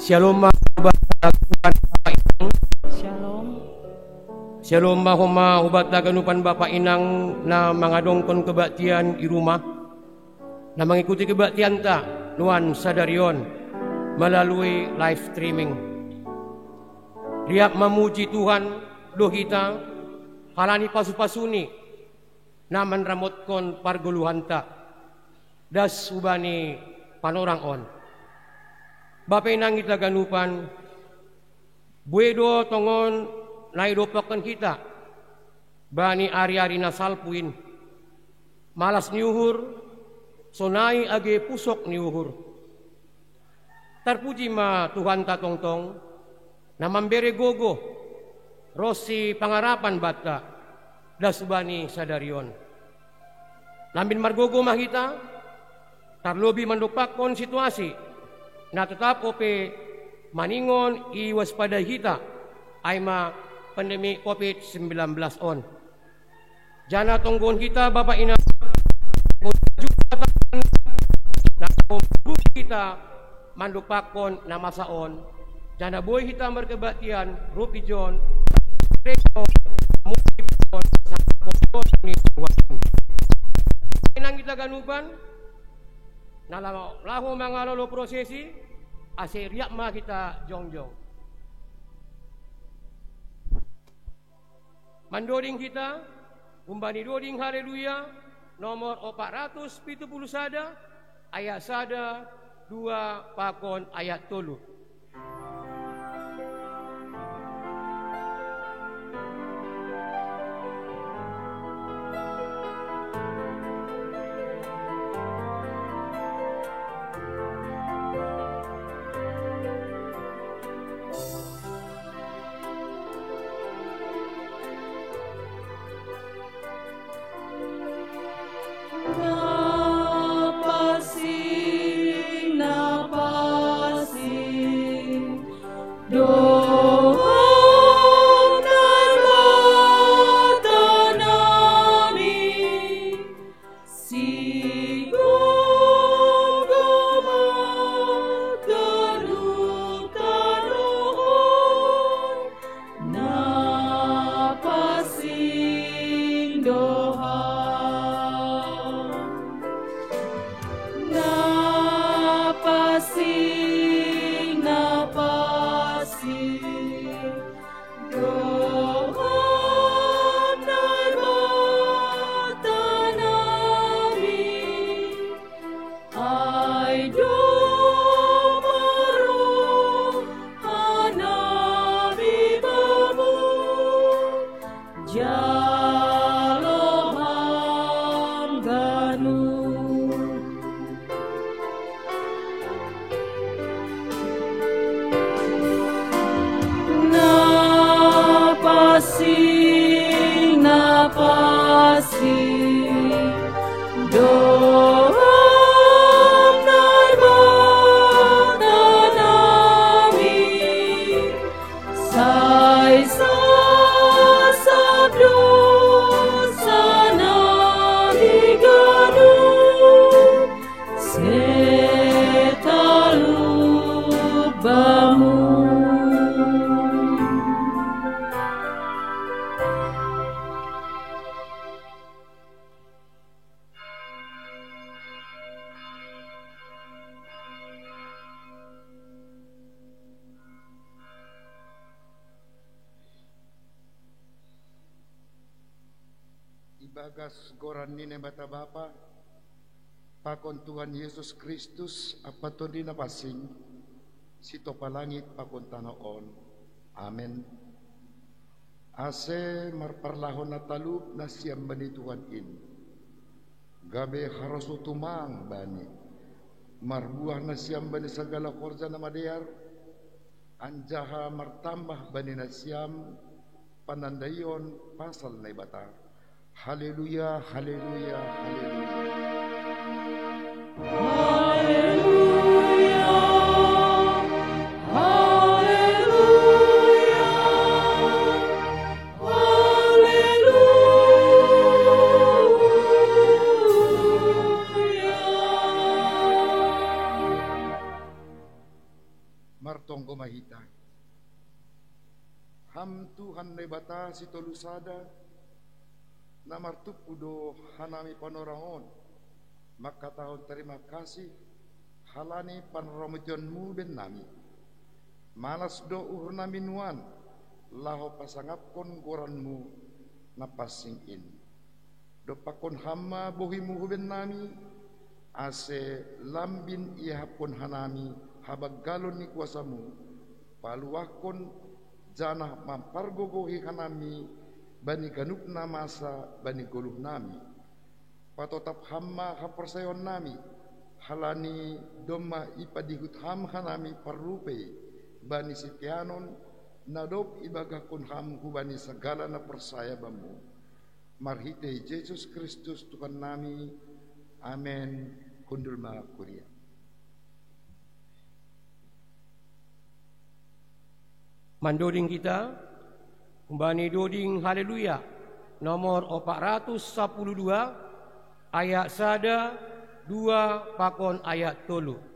Shalom Shalom. Shalom mahoma ubat daganupan Bapak Inang na mangadongkon kebaktian di rumah na mengikuti kebaktian ta nuan sadarion melalui live streaming. Riap memuji Tuhan doh kita halani pasu-pasuni na menramotkon parguluhan ta das ubani panorang on. Bapak Inang kita ganupan buedo tongon naidopakan kita bani ari-ari nasalpuin malas niuhur sonai age pusok niuhur terpuji ma Tuhan tatongtong na mambere gogo rosi pangarapan bata dasubani sadarion lambin margogo mah kita tarlobi mandopakon situasi na tetap ope maningon iwaspada kita ay ma pandemi COVID-19 on. Jana tonggon kita Bapak Ina na kita mandupakon na masaon. Jana boy kita berkebaktian Rupi John Inang kita ganuban na laho mga lolo prosesi ase riak ma kita jongjong. Mandoding kita umbani doding haleluya nomor 470 sada ayat sada 2 pakon ayat 3. Ibagas goran nine bata bapa pakon Tuhan Yesus Kristus apa to di napasing sito palangit pakon tanaon. Amen. Ase marparlahon na talub na siyam bani Tuhan in gabe harus utumang bani marbuah na siyam bani segala korja na madeyar anjaha martambah bani na siyam panandayon pasal na ibata. Haleluya, haleluya, haleluya. Haleluya, haleluya, haleluya. tonggo mahita. Ham Tuhan nebata si tolusada namartup udo hanami panorangon. Maka tahun terima kasih halani panromitionmu ben nami. Malas do uhur nami nuan laho pasangapkon goranmu napasing in. Do pakon hamma bohimu ben nami ase lambin ihapon hanami habag galon ni kuasamu paluakon janah mampargogohi hanami bani ganuk namasa bani goluh nami patotap hamma hapersayon nami halani domma ipadihut ham hanami parrupe bani sitianon nadop ibagakon ham kubani segala na persaya bamu marhite Yesus Kristus Tuhan nami. Amen. Kundul ma kuria. Mandoding kita kumbani doding haleluya nomor 412 ayat sada 2 pakon ayat 3.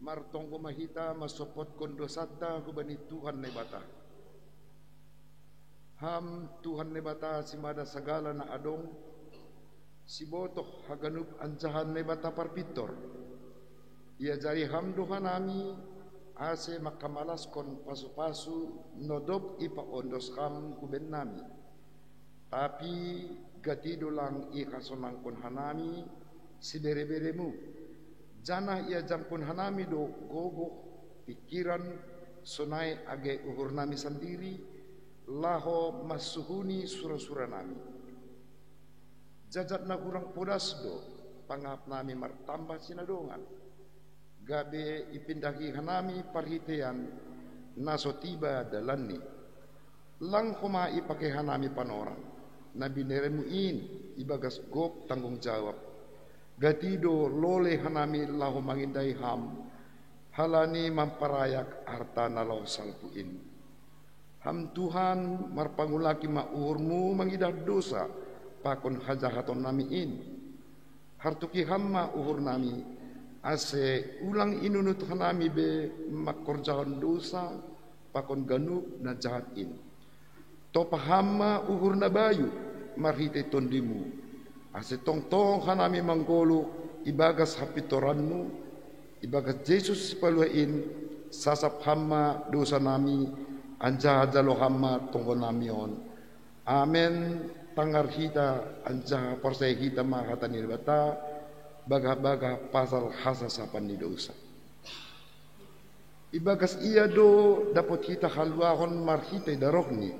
Martonggo mahita masopot kondosata hubani Tuhan nebata. Ham Tuhan nebata simada sagala na adong sibotoh haganup ancahan nebata parpitor. Ia jari ham Tuhan nami ase makamalas kon pasu-pasu nodop ipa ondos ham kuben nami. Tapi gatido lang ikasonang kon hanami si bere-beremu. Jana ia jampun hanami do gogo pikiran sonai age uhur nami sendiri laho masuhuni sura-sura nami. Jajat na kurang podas do pangap nami martambah sinadongan. Gabe ipindahi hanami parhitean naso tiba dalani. Lang huma ipake hanami panorang. Nabi neremuin ibagas gop tanggung jawab. Gatido lole hanami lahu mangindai ham halani mamparayak harta nalau salpuin. Ham Tuhan marpangulaki maurmu mangidah dosa pakon hajahaton nami in. Hartuki hamma uhur nami ase ulang inunut hanami be makorjahan dosa pakon ganuk na jahat in. Topa hamma uhur na bayu marhite tondimu ase tong hanami manggolo ibagas hapitoranmu ibagas Yesus paluain sasap hamma dosa nami anja jalo hamma tonggo nami on. Amen. Tangar hita anja persay hita makata nirbata baga pasal hasasapan ni dosa. Ibagas iya do dapat hita halwahon marhita darokni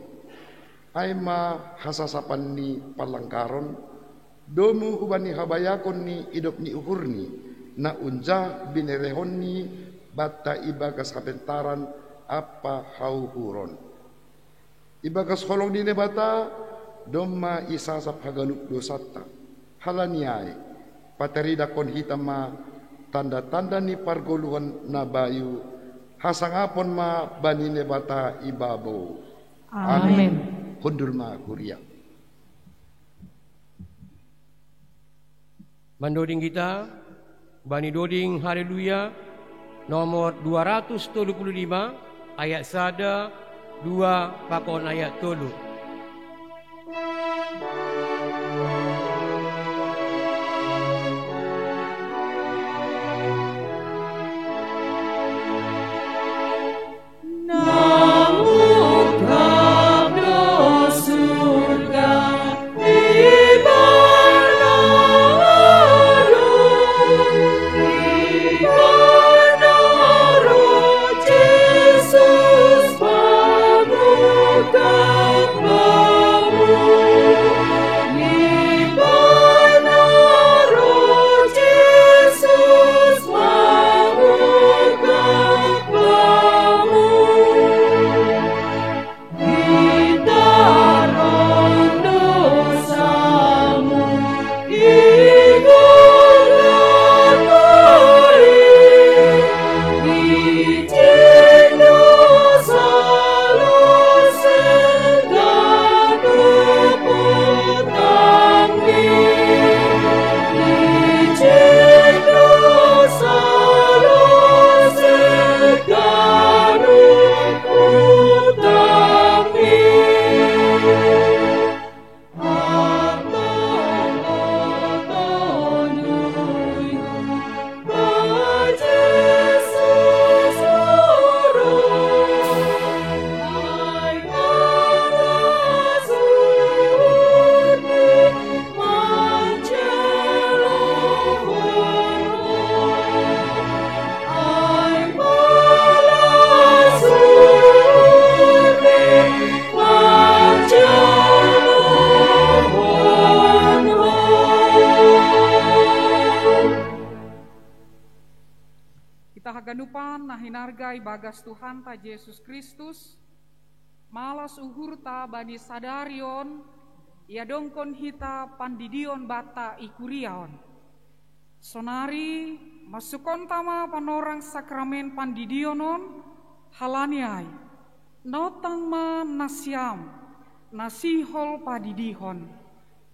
ay ma hasasapan ni palangkaron domu ubani habayakon ni idop ni uhurni na unja binerehon ni bata ibagas kapentaran apa hauhuron. Ibagas holong dine bata domma isasap haganuk dosata halaniai paterida kon hitama tanda-tanda ni pargoluhan na bayu hasangapon ma banine bata ibabo. Amen. Kundur ma kuria. Mandoding kita bani doding haleluya nomor 275 ayat sada 2 pakon ayat 3. Bagas Tuhan ta Yesus Kristus malas uhur ta bani sadarion ia dongkon hita pandidion bata ikuriaon sonari masukon tama panorang sakramen pandidionon halaniai notang ma nasyam nasihol padidihon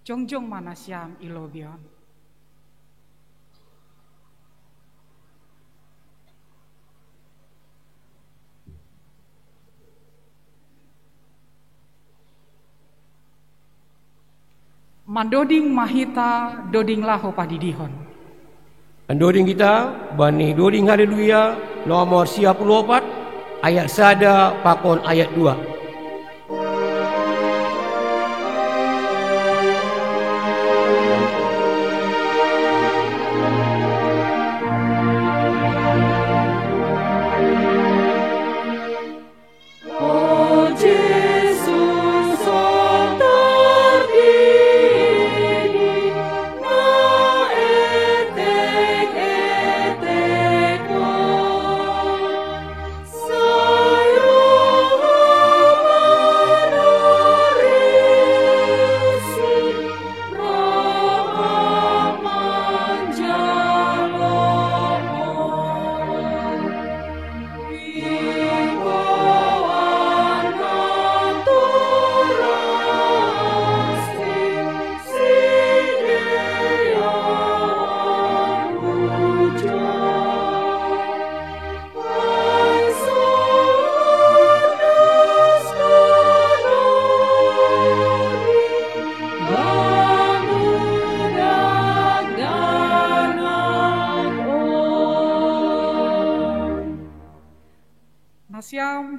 jongjong manasyam ilobion. Mandoding mahita doding laho padidihon. Mandoding kita bani doding haleluya nomor 54 ayat sada pakon ayat 2. Sayur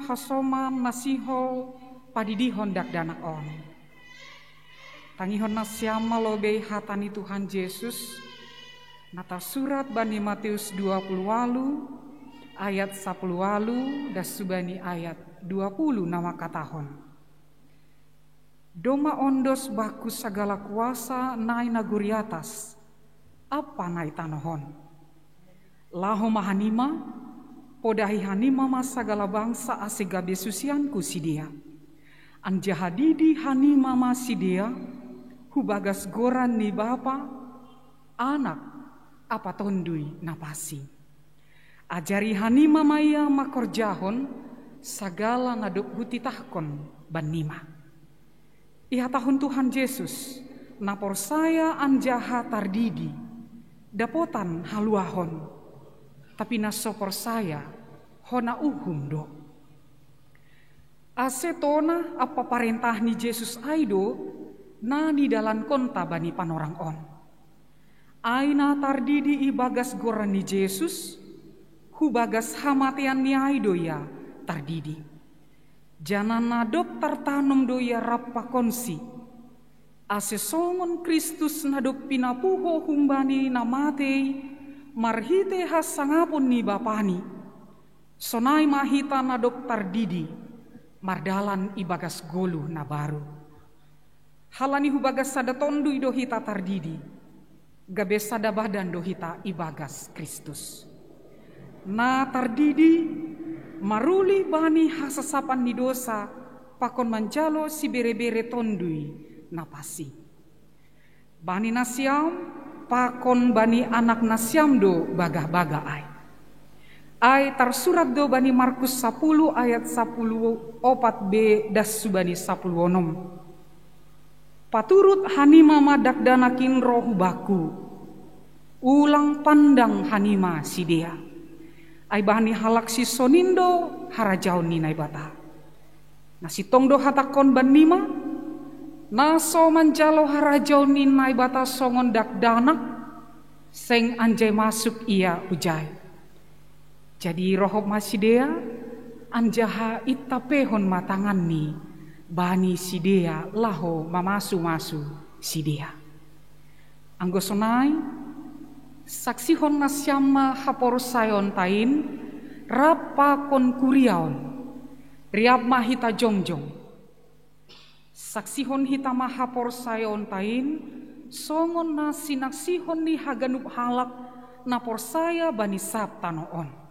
hasoman nasihol padidihon dak danak on. Tangihon nasiam malobe hatani Tuhan Yesus. Nata surat bani Matius 20 ayat 10 das subani ayat 20 nama katahon. Doma ondos baku segala kuasa nai naguri atas. Apa nai tanohon? Laho mahanima, podahi hanima mas segala bangsa asigabe susianku sidia. Anjahadidi hanima mas sidia, hubagas goran ni bapa, anak apa tondui napasi. Ajari hanima maya makorjahon, sagala ngaduk huti tahkon banima. Iha tahun Tuhan Yesus, napor saya anjaha tardidi. Dapotan haluahon, tapi nasopor saya hona uhum do. Asetona apa parentah ni Yesus aido nani dalan konta bani panorang on. Aina tardidi ibagas goran ni Yesus, hubagas hamatian ni aido ya tardidi. Janan nadop tartanum do ya rappa konsi. Ase songon Kristus nadop pinapuho humbani namatei marhite has sangapun ni bapani. Sonai mahita nadop tardidi mardalan ibagas golu na baru. Halani hubagas sada tondu idohita tardidi. Gabe sada badan dohita ibagas Kristus. Na tardidi maruli bani hasasapan ni dosa pakon manjalo si bere-bere tondui napasi. Bani nasiam pakon bani anak nasiam do bagah-bagah ai. Ai tersurat do bani Markus 10 ayat 10 4b das subani 10 paturut hanima madak danakin roh baku. Ulang pandang hanima sidea. Ai bani halak si sonindo harajaun ni naibata. Nasi tongdo hatakon banima naso manjalo harajau ninai bata songon dak danak seng anjay masuk ia ujai. Jadi rohop masidea anjaha itapehon matangan ni bani sidea laho mamasu-masu sidea. Anggosonai saksihon nasyama hapor sayon tain rapa kon kuriaon riab mahita jongjong. Saksihon hita mahapor sayon tain songon na sinaksihon ni haganup halak na por saya bani sab tanoon.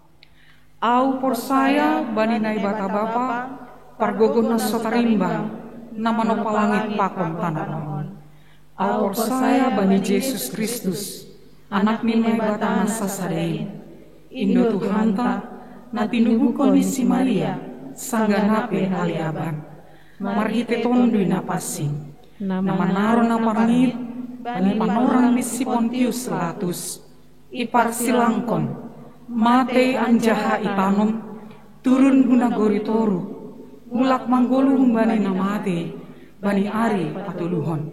Au por saya bani nai bata bapa pargogon na sotarimbang na manopalangit pakon tanoon. Au por saya bani Yesus Kristus anak ni nai bata na sasadain. Indo Tuhanta na tinubuko ni si Maria sangganape haliaban. Marhite tondui napasing nama naro na parangit bani panorang ni si Pontius Latus ipar silangkon mate anjaha itanom turun guna goritoru mulak manggolu bani namate bani ari patuluhon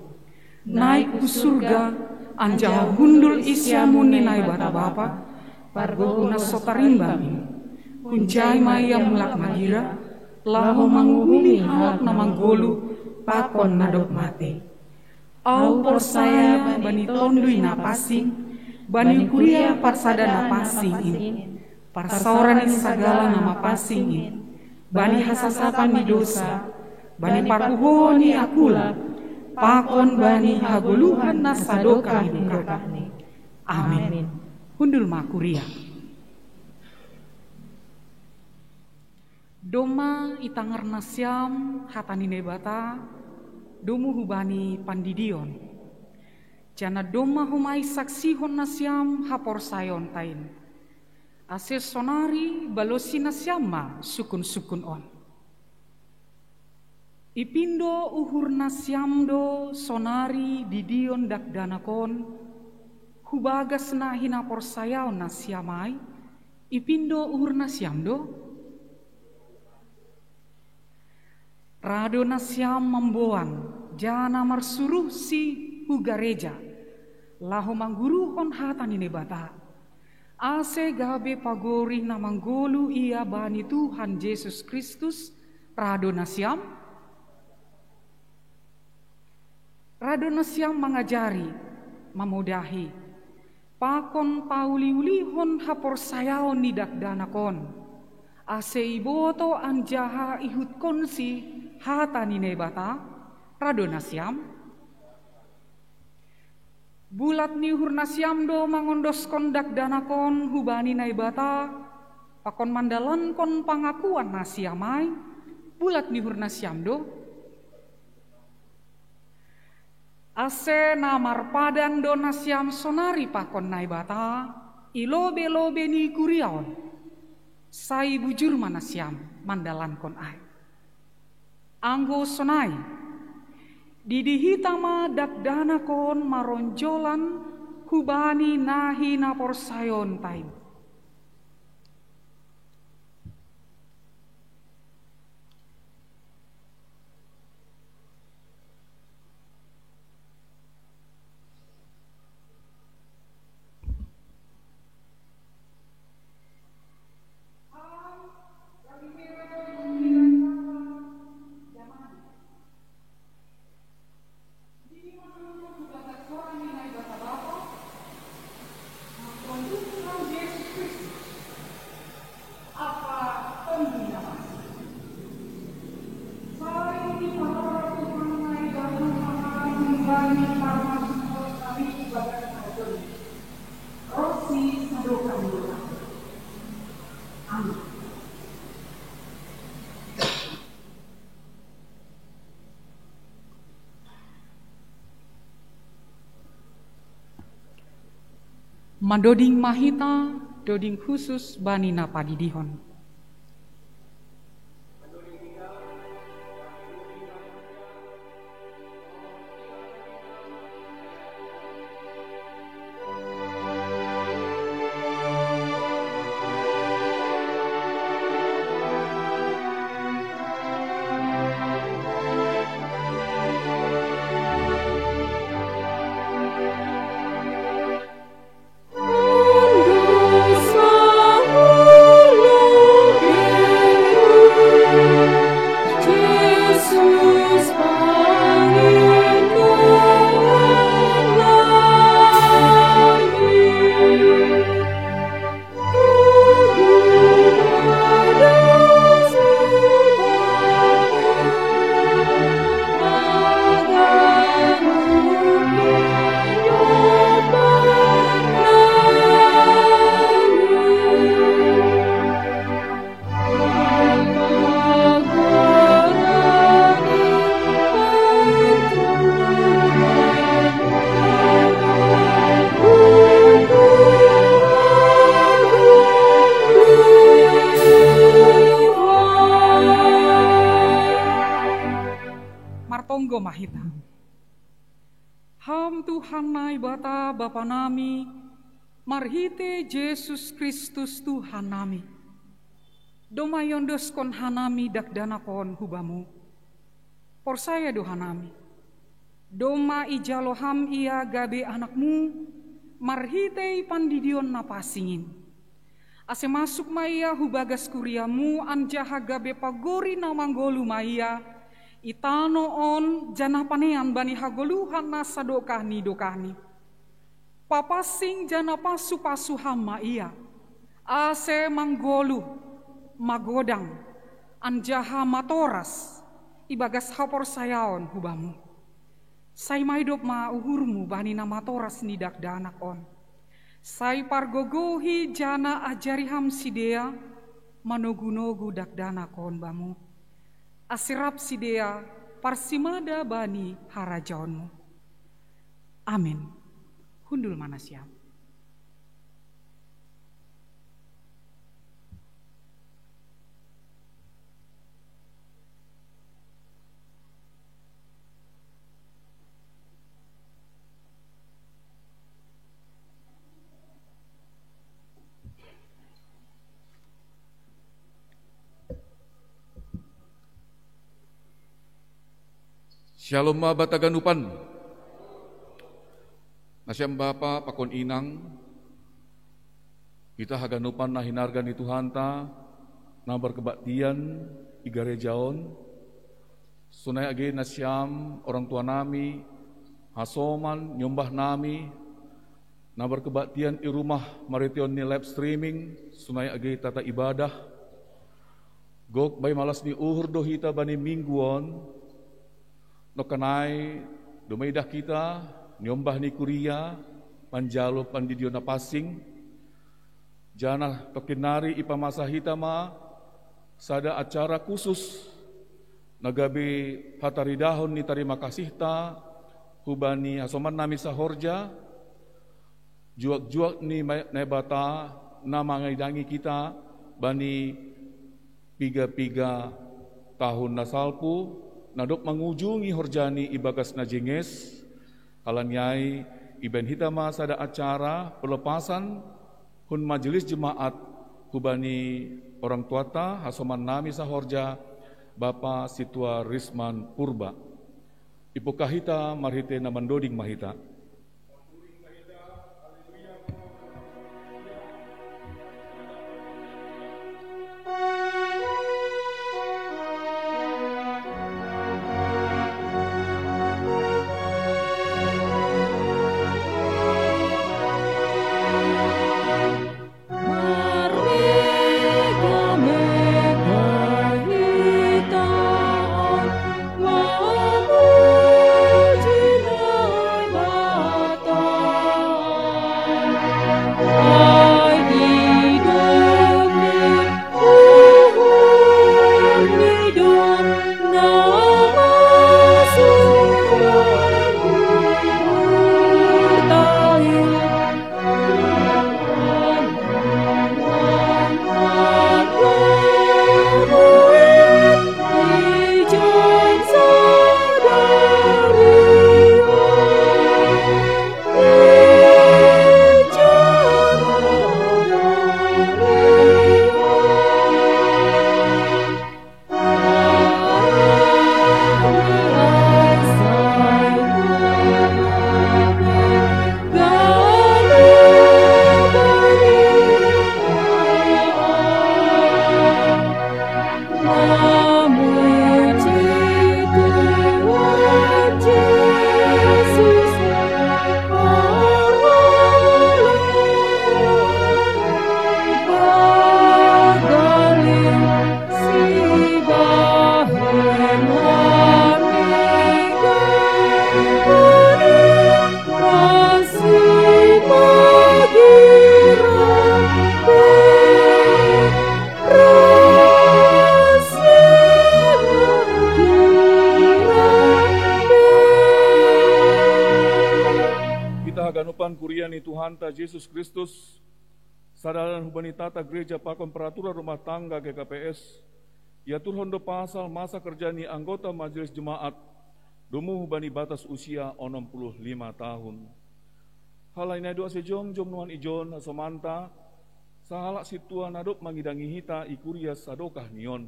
naik ku surga anjaha hundul isyamun ni nai bata bapa pargo guna sotarimbang kunjai maya mulak magira laho manguhumi halak na manggolu pakon nadok mate. Au por saya bani tondui napasing, bani kuria parsada napasing in, parsaoran sagala nama pasing in, bani hasasapan ni dosa, bani parkuho ni akula, pakon bani hagoluhan na sadoka hidukakani. Amin. Hundul makuria. Doma itangar nasyam hatani nebata domu hubani pandidion. Jana doma humai saksihon nasyam hapor sayon tain. Ase sonari balosi nasyama sukun-sukun on. Ipindo uhur nasyam do sonari didion dak danakon. Hubagas na hinapor sayaon nasyamai. Ipindo uhur nasyam do. Rado nasyam memboan jana marsuruh si hugareja laho mangguruhon hatani nebata Ase gabe pagori na manggolu ia bani Tuhan Yesus Kristus radonasiam. Radonasiam mengajari, memudahi, pakon pauliulihon hapor sayaon nidak danakon. Ase iboto anjaha ihut konsi hata ninebata radonasiam. Bulat ni hurnasiam do mangondos kondak danakon hubani naibata pakon mandalan kon pangakuan nasiamai bulat ni hurnasiam do. Ase namar padang do nasiam sonari pakon naibata ilobe-lobe ni kuriaon sai bujur manasiam mandalan kon ai. Anggo sonai didihitama dakdana kon maronjolan hubani nahi napor sayon taib. Mandoding mahita, doding khusus banina padidihon. Mahita. Ham Tuhan nai bata Bapa nami, marhite Yesus Kristus Tuhan nami. Domayondos kon hanami dakdana kon hubamu. Porsaya do hanami. Doma ijaloham ia gabe anakmu, marhite pandidion napasingin. Ase masuk maya hubagas kuriamu anjaha gabe pagori namanggolu maya. Itano on jana panean bani hagoluhan nasa dokahni. Papasing jana pasu hama iya. Ase manggolu magodang anjaha matoras ibagas hapor sayaon hubamu. Sai maidop ma uhurmu bani na matoras nidak danak on. Sai pargogohi jana ajariham sidea manogu-nogu dak danak on bamu. Asirap sidea parsimada bani harajaonmu. Amin. Hundul manasiam. Shalom ma bataganupan. Nasiam Bapa pakon inang. Kita haganupan na hinargan ni Tuhanta na berkebaktian igarejaon sunay agi na siyam orang tua nami hasoman nyumbah nami na berkebaktian i rumah marition ni live streaming sunay agi tata ibadah gok bay malas ni uhur dohita bani mingguon no kanay dumaidah kita nyumbah ni kuria panjalo pandidio na pasing jana tokinari ipamasa hitama sada acara khusus nagabi hataridahon ni tarima kasih ta hubani hasoman nami sahorja juak-juak ni nebata na mangaidangi kita bani piga-piga tahun nasalpu nadok mangujungi horjani ibagas na jenges kalanyai iben hitama sada acara pelepasan hun majelis jemaat hubani orang tuata hasoman nami sahorja Bapa Situa Risman Purba ipokahita marhite na mandoding mahita. Yesus Kristus sadaran hubani tata gereja pakon peraturan rumah tangga GKPS yatur hondo pasal masa kerja ni anggota majelis jemaat dumu hubani batas usia 65 tahun. Halaina doa sejom nuan ijon asomanta sahalak situa nadop mangidangi hita ikuria sadokah nion.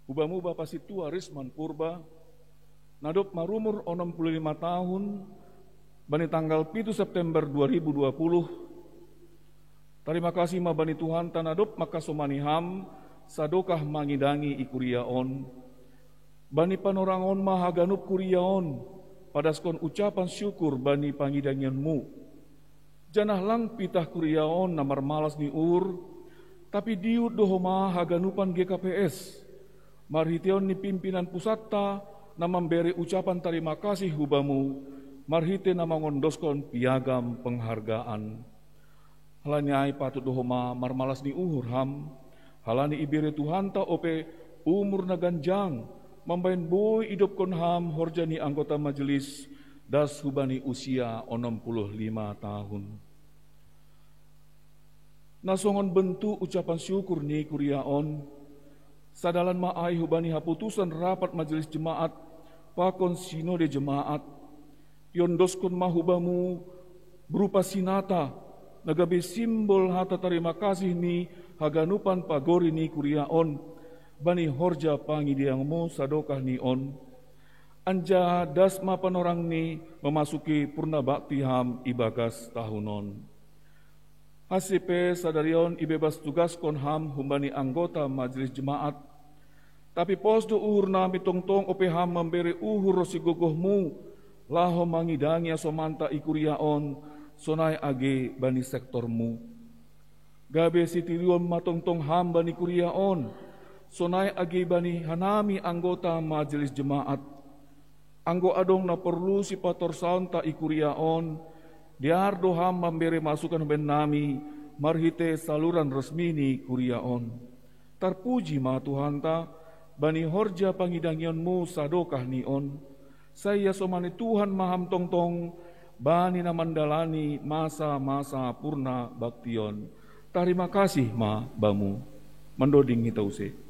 Hubamu Bapa Situa Risman Purba nadop marumur 65 tahun bani tanggal 7 September 2020. Terima kasih ma bani Tuhan tanadop maka somaniham sadokah mangidangi ikuriaon. Bani panorangon mahaganup kuriaon padaskon ucapan syukur bani pangidangianmu. Janah lang pitah kuriaon namar malas ni tapi diut dohoma haganupan GKPS. Marhition ni pimpinan pusatta na memberi ucapan terima kasih hubamu. Marhite na mangondoskon piagam penghargaan. Halanyai patut dohoma marmalas ni ham. Halani ibire Tuhan ta ope umur na ganjang. Mambain boy idop kon ham horjani anggota majelis das hubani usia 65 tahun. Nasongon bentuk ucapan syukur ni kuriaon. Sadalan maai hubani haputusan rapat majelis jemaat pakon sinode jemaat. Yondoskon mahubamu berupa sinata nagabe simbol hata terima kasih ni haganupan pagori ni kuriaon bani horja pangidiangmu sadokah ni on anja dasma panorang ni memasuki purna bakti ham ibagas tahunon. Hasipe sadarion ibebas tugas konham humbani anggota majelis jemaat. Tapi posdo uhur nami tongtong opeham memberi uhur rosigogohmu laho mangidangi asomanta ikuriaon sonai age bani sektormu. Gabe sitirion matongtong ham bani kuriaon sonai age bani hanami anggota majelis jemaat. Anggo adong na perlu si pator santa ikuriaon diar doham memberi masukan ben nami marhite saluran resmini kuriaon. Tarpuji ma Tuhanta bani horja pangidangionmu sadokah nion. Saya somani Tuhan maham tongtong bani na mandalani masa-masa purna baktion. Terima kasih ma bamu mendoding kita usai.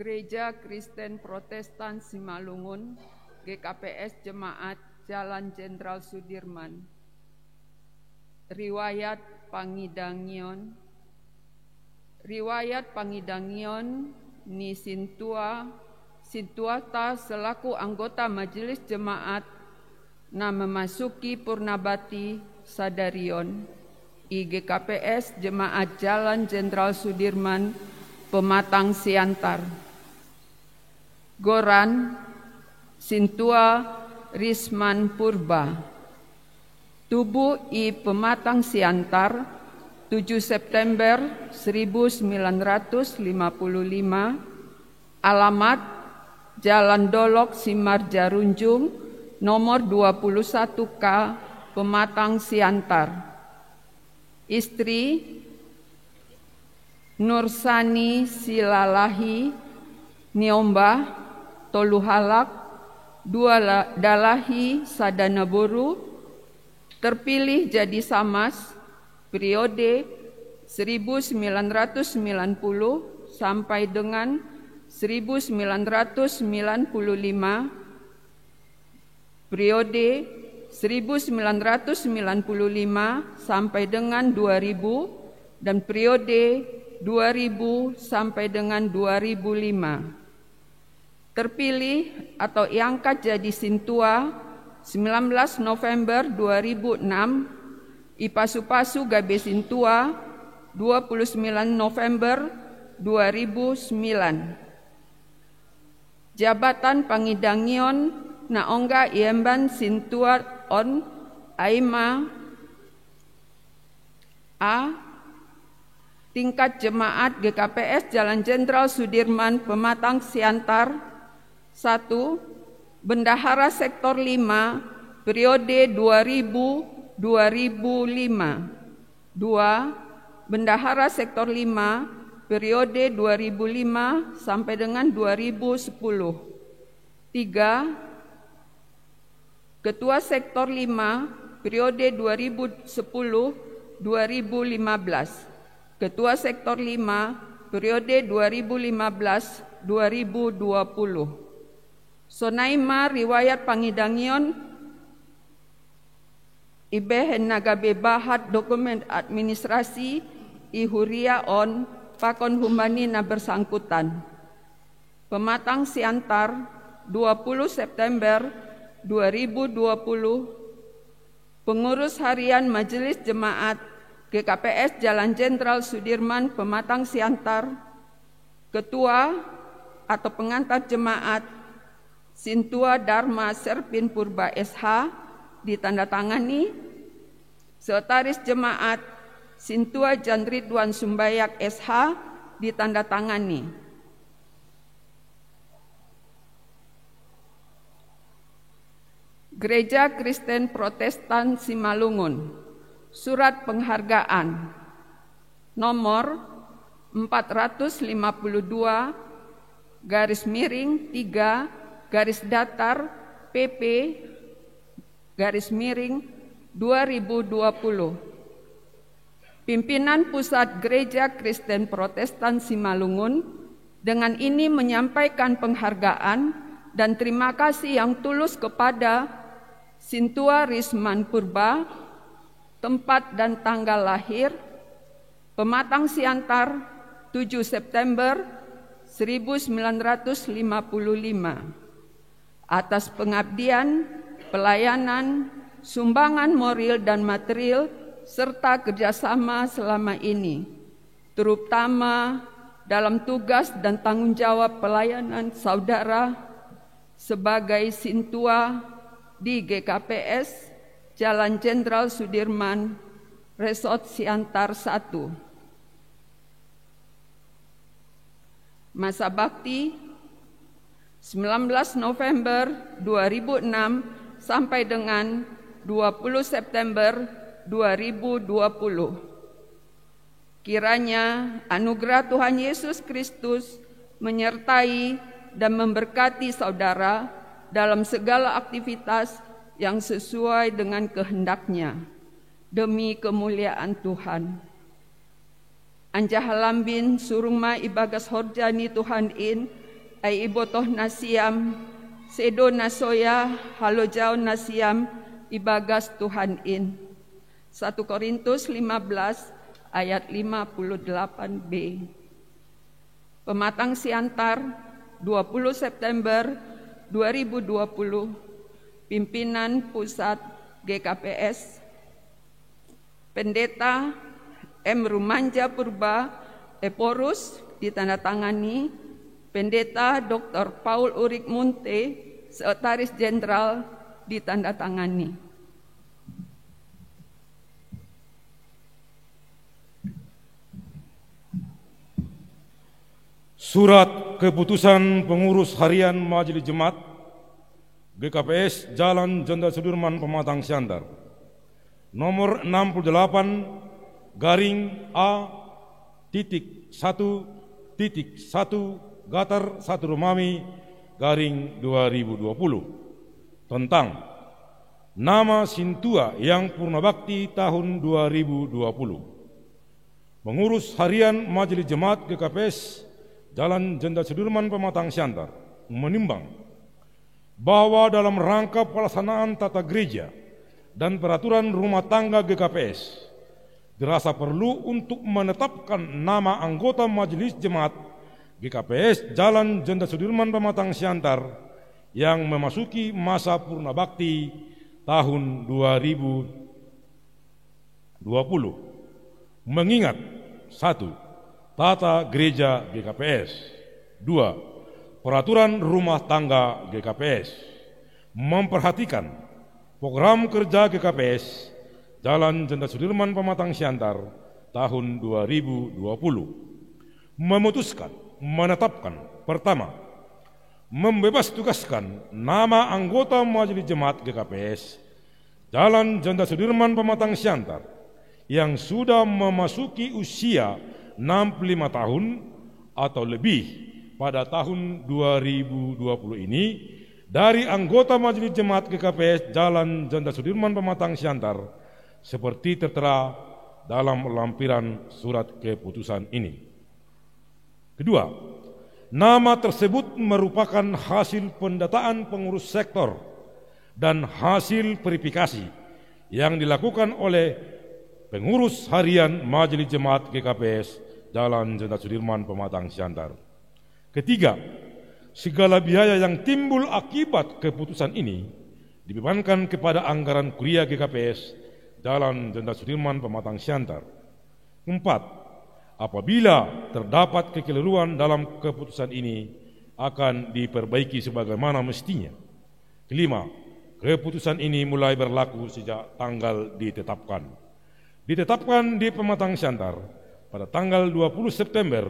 Gereja Kristen Protestan Simalungun, GKPS Jemaat Jalan Jenderal Sudirman. Riwayat Pangidangion. Riwayat Pangidangion ni Sintuata selaku anggota Majelis Jemaat na memasuki Purnabati Sadarion IGKPS Jemaat Jalan Jenderal Sudirman Pematang Siantar. Goran Sintua Risman Purba. Tubuh I Pematang Siantar 7 September 1955. Alamat Jalan Dolok Simar Jarunjung nomor 21K Pematang Siantar. Istri Nursani Silalahi Niombah Toluhalak Dua Dalahi Sadanaboru, terpilih jadi Samas periode 1990 sampai dengan 1995, periode 1995 sampai dengan 2000 dan periode 2000 sampai dengan 2005. Terpilih atau diangkat jadi Sintua 19 November 2006, Ipasu-Pasu Gabe Sintua 29 November 2009. Jabatan Pangidangion Naongga Iemban Sintua on Aima A. Tingkat Jemaat GKPS Jalan Jenderal Sudirman Pematang Siantar. 1. Bendahara Sektor 5 periode 2000-2005. 2. Bendahara Sektor 5 periode 2005 sampai dengan 2010. 3. Ketua Sektor 5 periode 2010-2015. Ketua Sektor 5 periode 2015-2020. Sonaima riwayat Pangidangion Ibehen Nagabe Bahat dokumen administrasi Ihuria on Pakon Humani na bersangkutan. Pematang Siantar 20 September 2020. Pengurus Harian Majelis Jemaat GKPS Jalan Jenderal Sudirman Pematang Siantar. Ketua atau pengantar jemaat Sintua Dharma Serpin Purba SH ditandatangani. Sekretaris Jemaat Sintua Jan Ridwan Sumbayak SH ditandatangani. Gereja Kristen Protestan Simalungun. Surat penghargaan nomor 452/3 garis datar PP garis miring 2020. Pimpinan Pusat Gereja Kristen Protestan Simalungun dengan ini menyampaikan penghargaan dan terima kasih yang tulus kepada Sintua Risman Purba, tempat dan tanggal lahir Pematang Siantar 7 September 1955. Atas pengabdian, pelayanan, sumbangan moral dan material, serta kerjasama selama ini, terutama dalam tugas dan tanggung jawab pelayanan saudara sebagai Sintua di GKPS Jalan Jenderal Sudirman, Resort Siantar 1. Masa bakti 19 November 2006 sampai dengan 20 September 2020. Kiranya anugerah Tuhan Yesus Kristus menyertai dan memberkati saudara dalam segala aktivitas yang sesuai dengan kehendak-Nya, demi kemuliaan Tuhan. Anjahalambin surungma ibagas horjani Tuhan in, ai ibotoh nasiam, sedo nasoya, halojau nasiam, ibagas Tuhan in. 1 Korintus 15 ayat 58b. Pematang Siantar 20 September 2020. Pimpinan Pusat GKPS Pendeta M. Rumanja Purba Eporus ditandatangani. Pendeta Dr. Paul Urik Munte, Sekretaris Jenderal ditandatangani. Surat keputusan pengurus harian Majelis Jemaat GKPS Jalan Jenderal Sudirman Pematang Siantar nomor 68-A.1.1 Gatar 1 Romawi garing 2020 tentang nama Sintua yang purna bakti tahun 2020. Pengurus harian Majelis Jemaat GKPS Jalan Jenderal Sudirman Pematang Siantar menimbang bahwa dalam rangka pelaksanaan tata gereja dan peraturan rumah tangga GKPS, dirasa perlu untuk menetapkan nama anggota Majelis Jemaat GKPS Jalan Jenderal Sudirman Pematang Siantar yang memasuki masa purna bakti tahun 2020. Mengingat 1. Tata Gereja GKPS. 2. Peraturan Rumah Tangga GKPS. Memperhatikan program kerja GKPS Jalan Jenderal Sudirman Pematang Siantar tahun 2020. Memutuskan, menetapkan, pertama, membebas tugaskan nama anggota Majelis Jemaat GKPS Jalan Jenderal Sudirman Pematang Siantar yang sudah memasuki usia 65 tahun atau lebih pada tahun 2020 ini dari anggota Majelis Jemaat GKPS Jalan Jenderal Sudirman Pematang Siantar seperti tertera dalam lampiran surat keputusan ini. Kedua, nama tersebut merupakan hasil pendataan pengurus sektor dan hasil verifikasi yang dilakukan oleh pengurus harian Majelis Jemaat GKPS Jalan Jenderal Sudirman Pematang Siantar. Ketiga, segala biaya yang timbul akibat keputusan ini dibebankan kepada anggaran kuliah GKPS Jalan Jenderal Sudirman Pematang Siantar. 4. Apabila terdapat kekeliruan dalam keputusan ini akan diperbaiki sebagaimana mestinya. 5. Keputusan ini mulai berlaku sejak tanggal ditetapkan. Ditetapkan di Pematang Siantar pada tanggal 20 September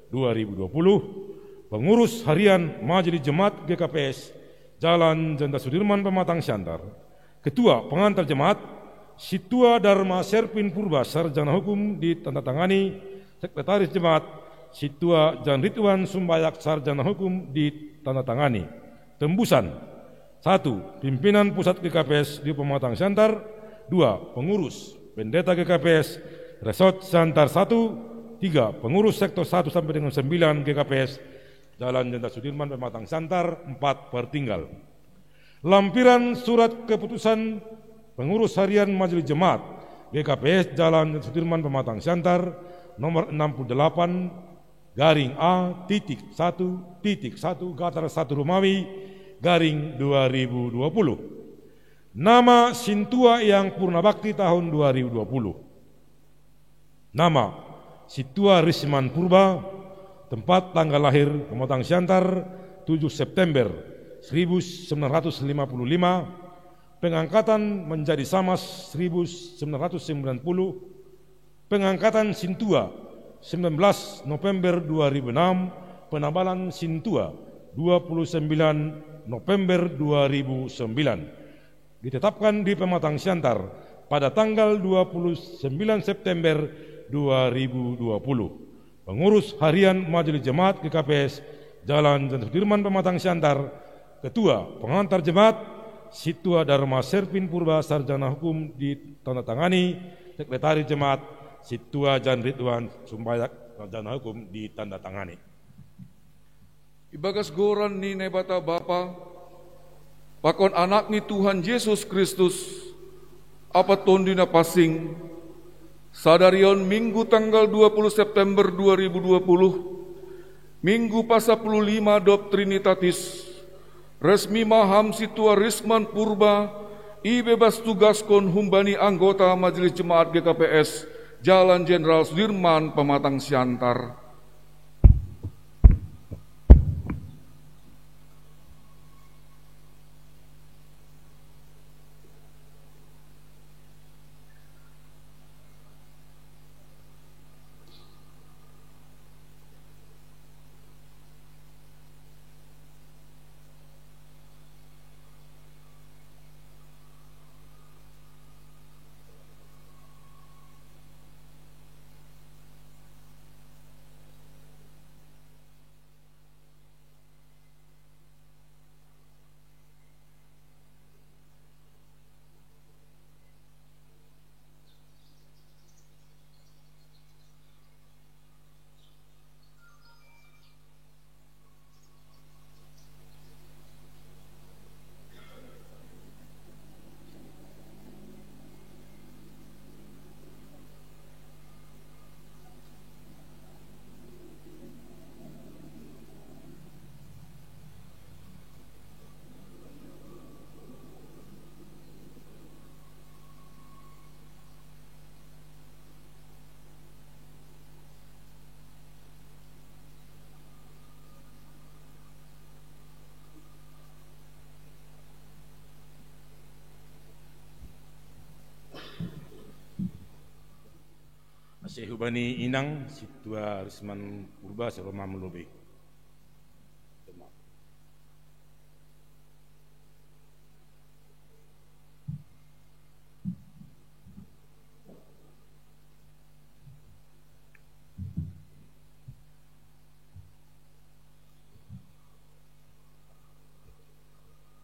2020, pengurus harian Majelis Jemaat GKPS Jalan Jenderal Sudirman Pematang Siantar, Ketua Pengantar Jemaat Situa Dharma Serpin Purba Sarjana Hukum ditandatangani Sekretaris Jemaat Situa Jan Ridwan Sumbayak Sarjana Hukum ditandatangani. Tembusan: 1. Pimpinan Pusat GKPS di Pematang Siantar. 2. Pengurus Pendeta GKPS Resort Siantar 1. 3. Pengurus Sektor 1 sampai dengan 9 GKPS Jalan Jenderal Sudirman Pematang Siantar. 4. Pertinggal. Lampiran surat keputusan pengurus harian Majelis Jemaat GKPS Jalan Sudirman Pematang Siantar nomor 68 garing A.1.1 gatar 1 Romawi garing 2020. Nama Sintua yang purna bakti tahun 2020. Nama Situa Risman Purba, tempat tanggal lahir Pematang Siantar 7 September 1955, pengangkatan menjadi Samas 1990, pengangkatan Sintua 19 November 2006, penambalan Sintua 29 November 2009. Ditetapkan di Pematang Siantar pada tanggal 29 September 2020. Pengurus harian Majelis Jemaat GKPS Jalan Jenderal Sudirman Pematang Siantar, Ketua Pengantar Jemaat Situa Dharma Serpin Purba Sarjana Hukum ditandatangani Sekretaris Jemaat Situa Jan Ridwan Sumbayak Sarjana Hukum ditandatangani. Ibagas goran ni nebata Bapa, pakon anak ni Tuhan Yesus Kristus, apa tondina pasing, sadarion Minggu tanggal 20 September 2020, Minggu pasapuluh 5 Trinitatis, resmi maham Situa Risman Purba ibebas tugaskon humbani anggota Majelis Jemaat GKPS Jalan Jenderal Sudirman Pematang Siantar. Sehubani inang situa Risman Purba seroma melobe.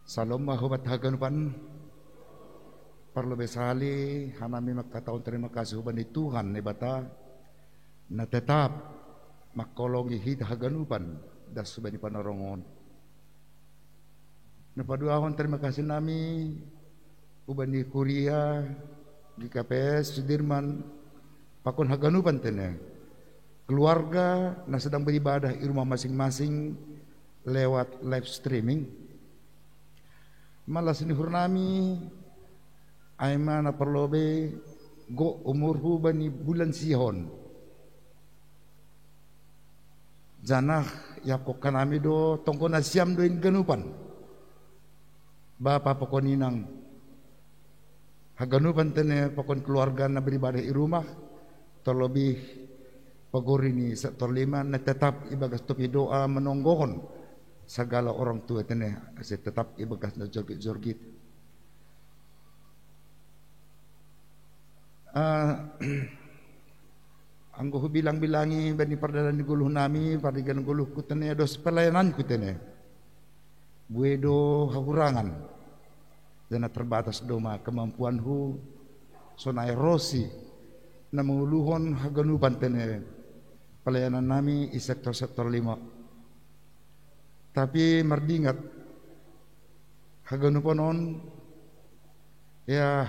Salom mahubat haganupan perlu besali hanami makataon terima kasih hubani Tuhan nebata na tetap makolongi hid haganupan das subani panarongon. Napaduahon terima kasih nami hubani Kuria di KPS Sudirman pakon haganupan tene keluarga na sedang beribadah di rumah masing-masing lewat live streaming. Malas nihur nami aima na perlobe go umurhu bani bulan sihon janah yakok kanami do tongko na siam doin ganupan bapa pokoninang haganupan tene pokon keluarga na beribadah di rumah terlebih pagorini setorlima na tetap ibagas topi doa menonggohon segala orang tua tene saya tetap ibagas na jorgit. Anggo bilang-bilangi bani pardalan di guluh nami padigan guluh ku tene dos pelayanan ku tene buedo hakurangan dana terbatas doma kemampuan hu sonai rosi na menguluhon haganupan tene pelayanan nami i sektor-sektor lima. Tapi mardingat haganupanon ya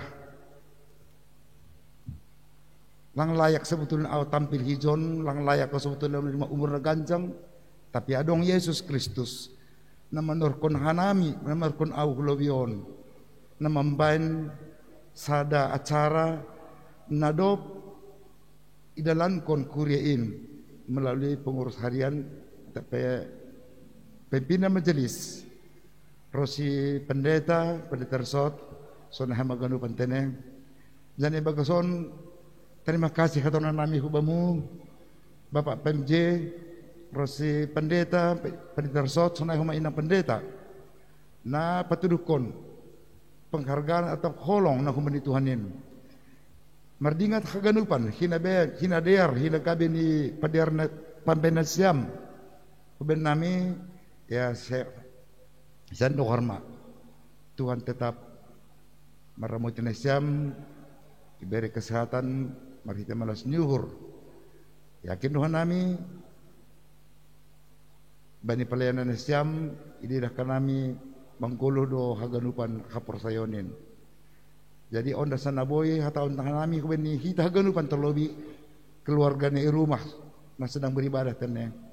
lang layak sebetulnya au tampil hijon, lang layak sebetulnya menerima umur na ganjang, tapi adong Yesus Kristus na manurkon hanami, na manurkon au hulobion, na mambain sada acara nadop idalankon kuryain melalui pengurus harian tapi pimpinan majelis Rosi pendeta resort sonah maganu pantene jane bagason terima kasih hatonan nami hubamu Bapak PMJ Rosi pendeta resort sonah humaina pendeta na patudukon penghargaan atau holong na humani Tuhanin mardingat haganupan hinader hinakabe ni paderna pambenasiam huben nami ya saya hormat Tuhan tetap meramuti nasiam diberi kesehatan mari kita malas nyuhur yakin Tuhan nami bani pelayanan nasiam ini dah kami mengkuluh do haganupan kapor sayonin jadi onda sana boy hataun tahan nami kubeni hita haganupan terlobi keluarga ni rumah na sedang beribadah tene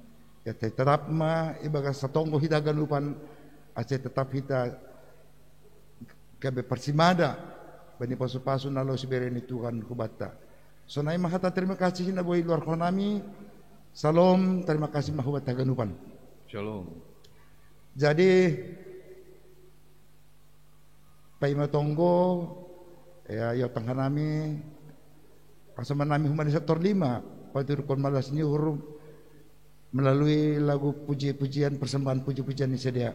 ya tetap ma ibagas satonggo hita ganupan ace tetap hita kabe persimada bani pasu-pasu nalo sibereni Tuhan kubata sonai mahata terima kasih na boy luar konami salom terima kasih mahubat ganupan shalom. Jadi paima tonggo ya yo tanghanami kasama nami humani sektor 5 paturukon malas ni huruf melalui lagu puji-pujian persembahan puji-pujian ini sedia.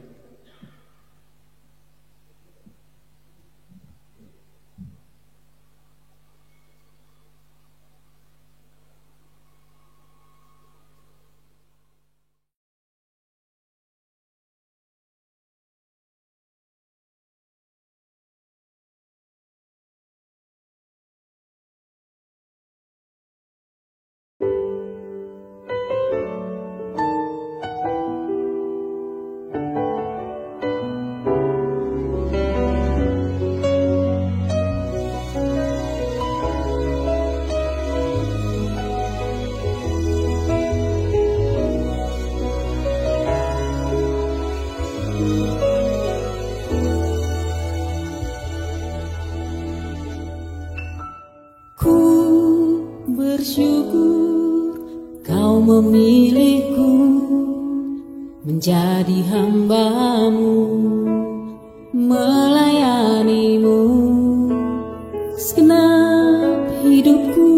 bersyukur kau memilihku menjadi hamba-Mu, melayani-Mu segenap hidupku.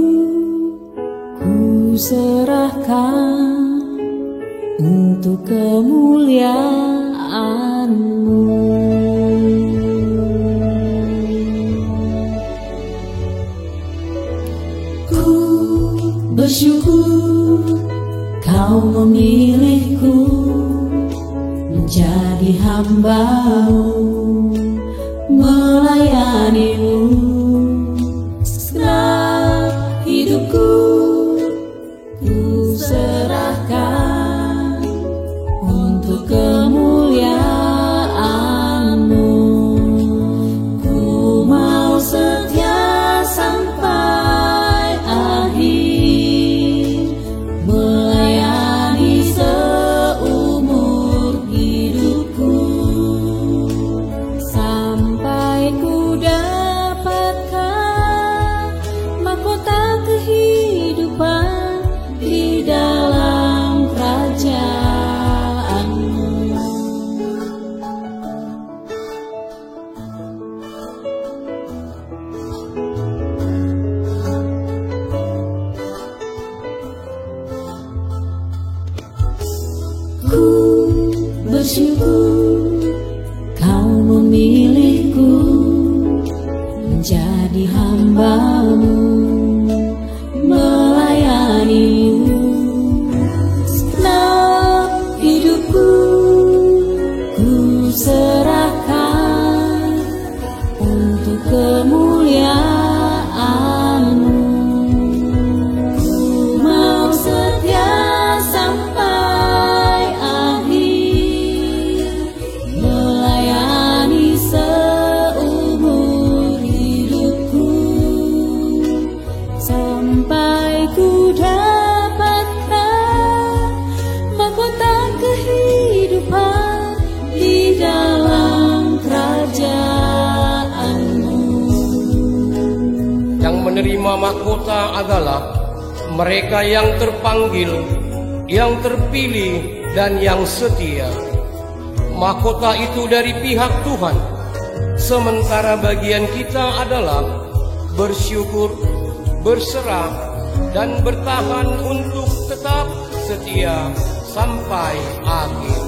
serahkan untuk kemuliaan-Mu. Ku bersyukur Kau memilihku menjadi hamba-Mu, melayani-Mu. Segenap hidupku ku serahkan untuk kemuliaan-Mu. Ku mau setia sampai akhir, melayani seumur hidupku, sampai ku dapatkan mahkota kehidupan di dalam kerajaan-Mu. Ku bersyukur Kau memilihku menjadi hamba-Mu, melayani-Mu. Segenap hidupku ku serahkan untuk kemuliaan-Mu. Ku mau setia sampai akhir, melayani seumur hidupku, sampai ku dapatkan mahkota kehidupan di dalam kerajaan-Mu. Yang menerima mahkota adalah mereka yang terpanggil, yang terpilih, dan yang setia. Mahkota itu dari pihak Tuhan, sementara bagian kita adalah bersyukur, berserah, dan bertahan untuk tetap setia sampai akhir.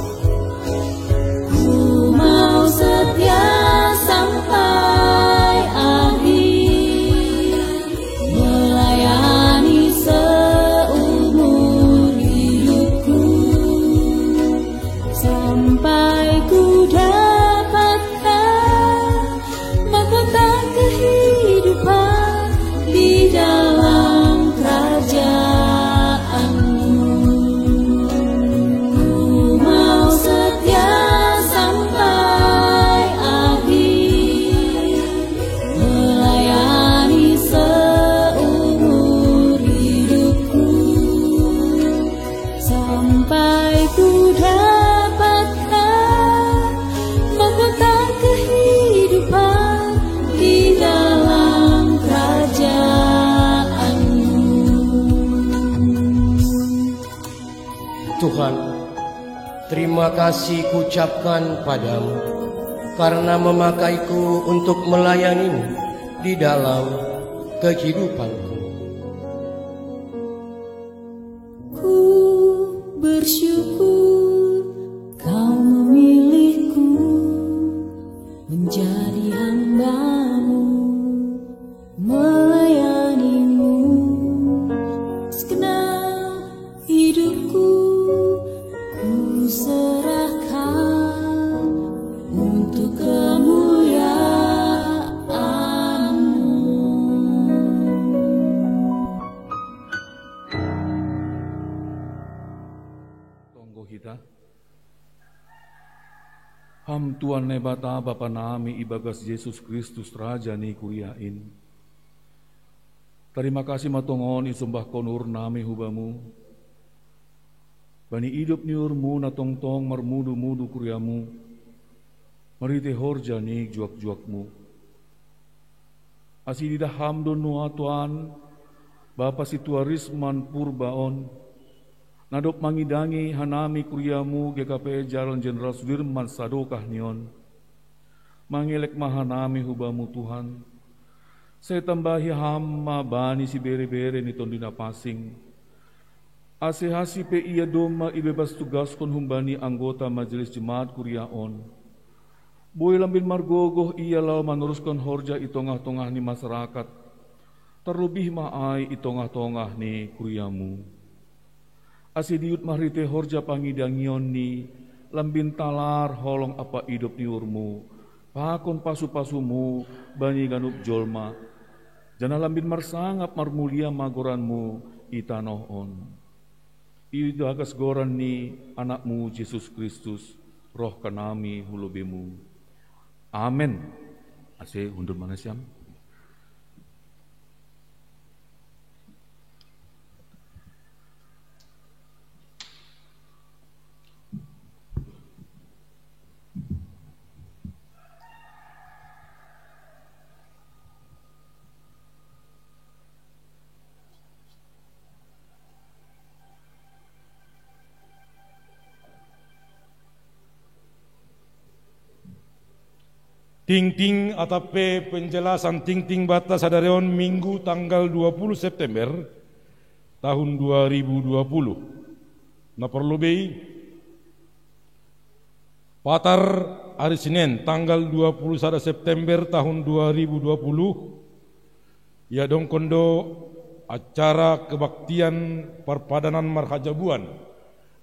Ku mau setia sampai akhir, melayani seumur hidupku, sampai ku dapatkan mahkota kehidupan di dalam kerajaan-Mu. Ku mau setia sampai akhir, melayani seumur hidupku, sampai ku dapatkan mahkota kehidupan di dalam kerajaan-Mu. Tuhan, terima kasih kuucapkan padamu karena memakaiku untuk melayani-Mu di dalam kehidupanku. Ku bersyukur Kau memilihku menjadi hamba-Mu, melayani-Mu. Segenap hidupku ku serahkan untuk kemuliaan-Mu. Tonggo kita. Ham Tuhan nebata Bapa nami ibagas Yesus Kristus Raja ni kuriain. Terima kasih matongon isumbah konur nami hubamu. Bani hidup niurmu na tongtong marmudu-mudu kuriamu. Marite horja ni juak-juakmu. Asidida hamdon nuha Tuhan Bapa si tuarisman purbaon. Nadop mangidangi hanami kuriamu GKP Jalan Jenderal Sudirman Sadokah nion. Mangilek mahanami hubamu Tuhan. Saya tambahi hama bani si bere-bere ni tondina pasing. Asehasi pe ia doma ibebas tugas kon humbani anggota majelis jemaat kuriaon. Boy lambin margogoh ia lau meneruskan horja i tongah-tongah ni masyarakat. Terlebih maai i tongah-tongah ni kuriamu. Asidiut mahrite horja pangidangion ni lambin talar holong apa hidup ni urmu. Pakon pasu-pasumu bani ganup jolma. Jana lambin marsangap marmulia magoranmu i tanohon. Itu agas goran ni anakmu Yesus Kristus, roh kanami hulubemu. Amin. Ase hundur manasiam. Ting-ting atape penjelasan ting-ting batas sadarion Minggu tanggal 20 September tahun 2020. Na perlu patar hari Senin tanggal 21 September tahun 2020 ya dong kondo acara kebaktian perpadanan marhajabuan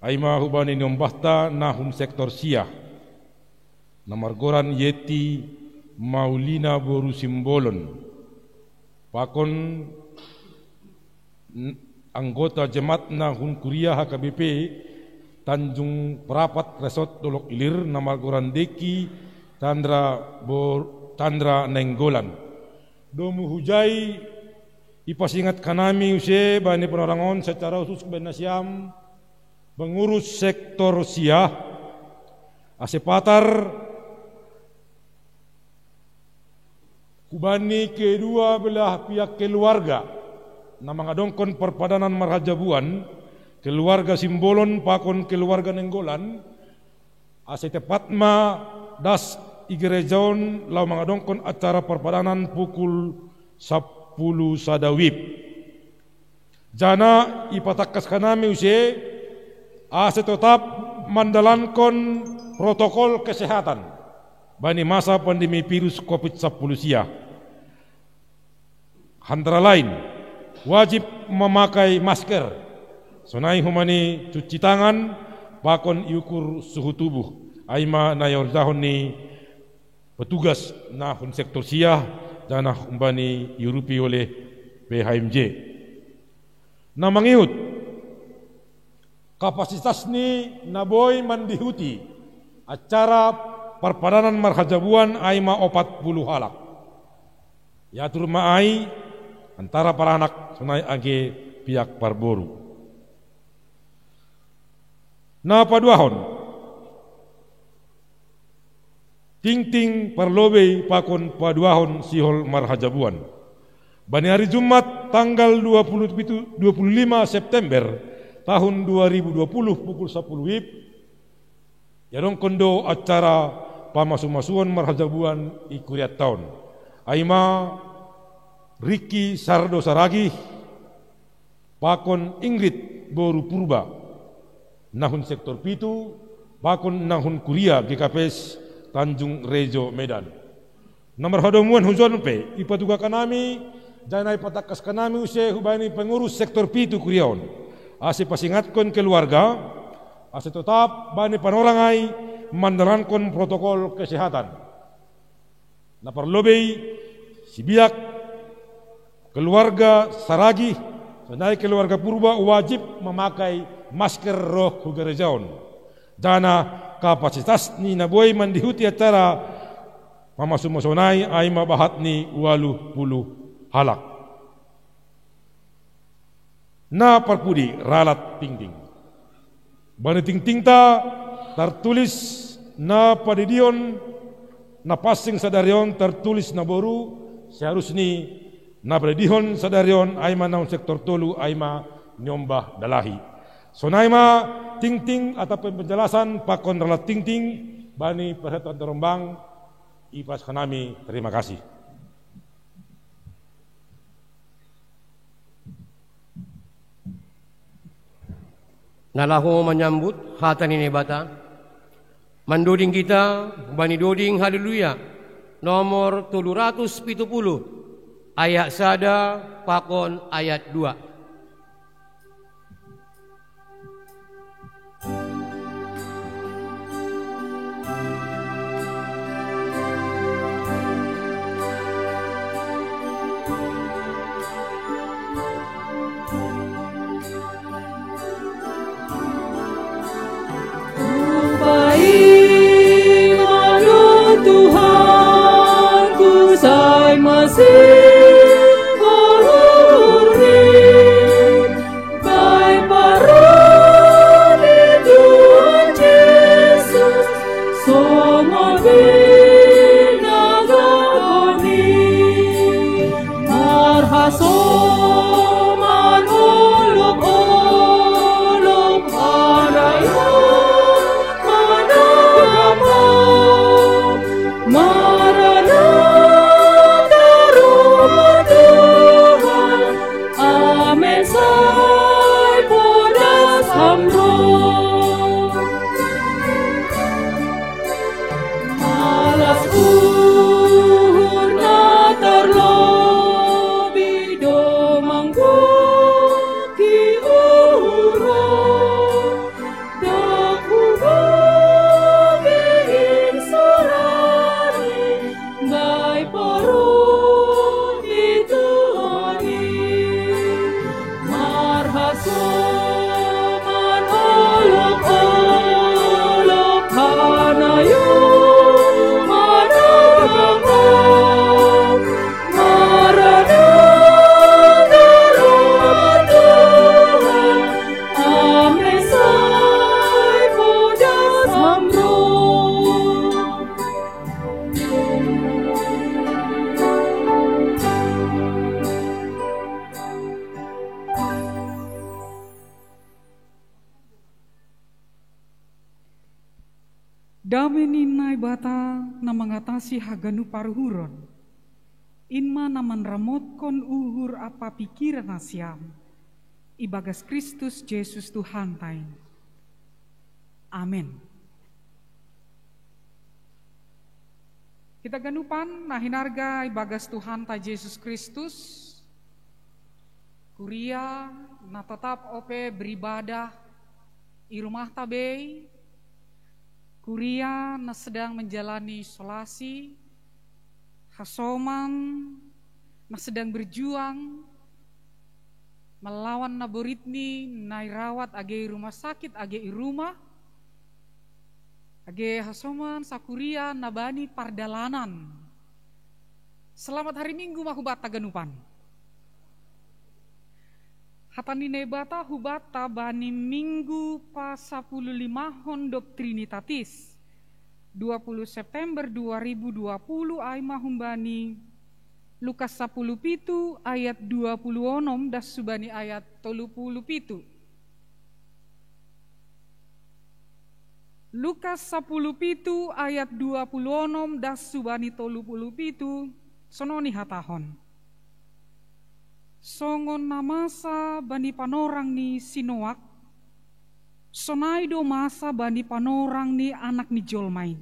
aima hubani nombahta nahum sektor Siah namargoran Yeti Maulina Boru Simbolon pakon anggota jemaat nahun kuliah HKBP Tanjung Perapat Resort Dolok Ilir namargoran Deki Chandra Nenggolan domu hujai ipasingat kanami use bani penerangon secara khusus benasiam pengurus sektor Siah asepatar kubani kedua belah pihak keluarga na mangadongkon perpadanan marhajabuan keluarga Simbolon pakon keluarga Nenggolan ase tepatma das igerejaon lau mangadongkon acara perpadanan pukul 10 sadawib jana ipatakas kanami use ase tetap mandalankon protokol kesehatan bani masa pandemi virus COVID-19 Siah. Antara lain, wajib memakai masker, sonai humani cuci tangan, pakon iukur suhu tubuh. Aima na yordahon ni petugas nahun sektor Siah dan umbani yurupi oleh PHMJ. Na mangiut kapasitas ni naboy mandihuti acara perpadanan marhajabuan aima 40 halak. Ya turma ai antara para anak sunai age pihak parboru. Na paduahon ting-ting parlobe pakon paduahon sihol marhajabuan. Bani hari Jumat tanggal 25 September tahun 2020 pukul 10 WIB yarong kondo acara pamasumasuan marhajabuan ikuriat tahun. Aima Riki Sardo Saragi pakon Ingrid Boru Purba nahun sektor Pitu pakon nahun Kuria GKPS Tanjung Rejo Medan. Nomor hadomuan huzon pe ipatuga kanami janai patakas kanami use hubani pengurus sektor Pitu Kuriaon. Ase pasingatkon keluarga ase tetap bani panorangai mandalankan protokol kesehatan. Na parlobei sibiak keluarga Saragi sonai keluarga Purba wajib memakai masker roh hugerejaon. Dana kapasitas ni naboy mandihuti acara mamasumosonai ay mabahat ni 80 halak. Na parpudi ralat tingting. Bani tingting ta tertulis na padidion na passing sadarion tertulis na boru seharusnya na padidion sadarion aima naun sektor tolu aima nyombah dalahi. Sonaima ting-ting atau penjelasan pakon ralat ting-ting bani perhatian terombang ipas kanami terima kasih. Nalaho menyambut hatan ini bata. Mandoding kita bani doding haleluya nomor 770 ayat sada pakon ayat 2. Dameni nai bata na mengatasi haganu paruhuron. Inma naman ramotkon uhur apa pikiran asiam. Ibagas Kristus Yesus Tuhan tain. Amin. Kita ganupan nahinarga ibagas Tuhan ta Yesus Kristus. Kuria na tetap ope beribadah i rumah tabei. Kuria na sedang menjalani isolasi, hasoman na sedang berjuang melawan naboritni nai rawat age rumah sakit age i rumah, age hasoman sakuria nabani pardalanan. Selamat hari Minggu mahubata ganupan. Hatani nebata hubata bani Minggu pa 15 hondop Trinitatis 20 September 2020 ay mahumbani Lukas 10 ayat 26 das subani ayat 30. Lukas 10 ayat 26 das subani 30 sononi hatahon. Songon namasa bani panorang ni Sinoak, sonaido masa bani panorang ni anak ni Jolmain.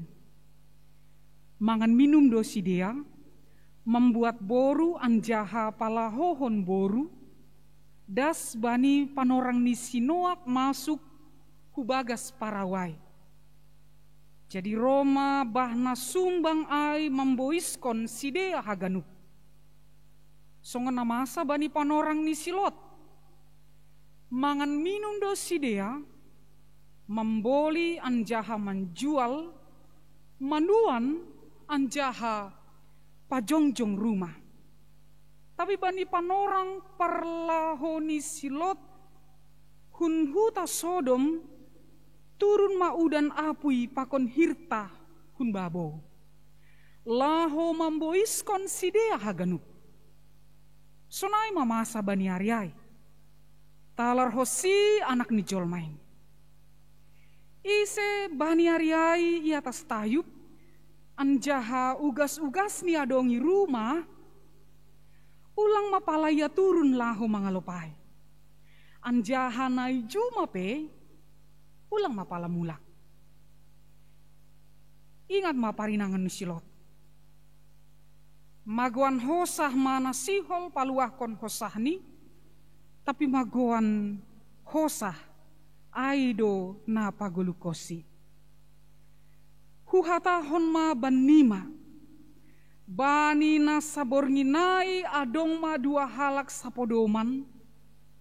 Mangan minum dosi dia, membuat boru anjaha palahohon boru, das bani panorang ni Sinoak masuk hubagas parawai. Jadi Roma bahna sumbang ai memboiskon sidea haganup. Songon namasa bani panorang ni Silot. Mangan minum dosi dia, memboli anjaha menjual, manuan anjaha pajongjong rumah. Tapi bani panorang parlahoni Silot, hunhuta Sodom, turun maudan apui pakon hirta hun babo. Laho memboiskon sidea haganup. Sonai mamasa bani Aryai, talar hosi anak ni Jolmain. Ise bani Aryai i atas tayub, anjaha ugas-ugas ni adongi rumah, ulang mapalaya turun lahu mangalopai. Anjaha nai jumape, ulang ma pala mulak. Ingat ma parinangan nusilot. Magoan hosah mana sihol paluakon hosah ni, tapi magoan hosah aido na pagulukosi. Huhatahon ma banima, bani na sabornginai adong ma dua halak sapodoman,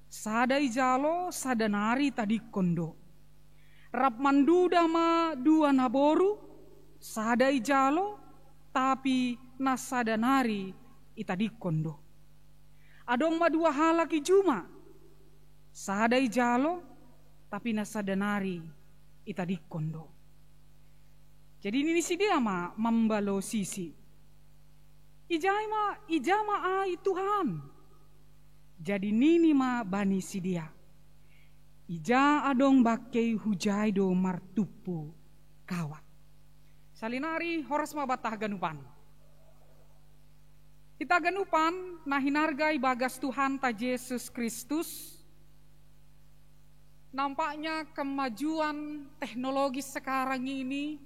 sadai jalo sadanari tadi kondo. Rap manduda ma dua naboru, sadai jalo tapi nasadanari itadi kondo. Adong ma dua halaki juma, sadai jalo tapi nasadanari itadi kondo. Jadi ini si dia ma membalo sisi. Ijama ai Tuhan. Jadi nini ma bani si dia. Ija adong bakei hujai do martupu kawat. Salinari horas ma batah ganupan. Kita ganupan nahinargai bagas Tuhan ta Yesus Kristus. Nampaknya kemajuan teknologi sekarang ini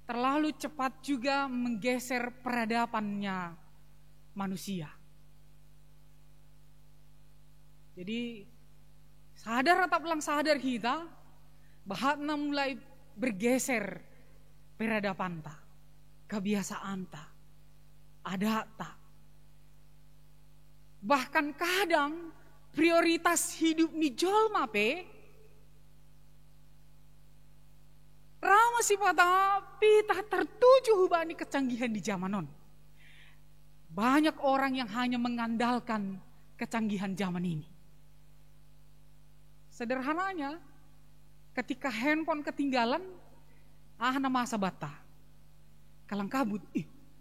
terlalu cepat juga menggeser peradabannya manusia. Jadi sadar atau belum sadar kita, bahatna mulai bergeser peradaban ta, kebiasaan ta, adat ta. Bahkan kadang prioritas hidup ni jolma pe rama si pada pita tertuju hubani kecanggihan di zamanon. Banyak orang yang hanya mengandalkan kecanggihan zaman ini. Sederhananya, ketika handphone ketinggalan, nama sabata. Kalang kabut,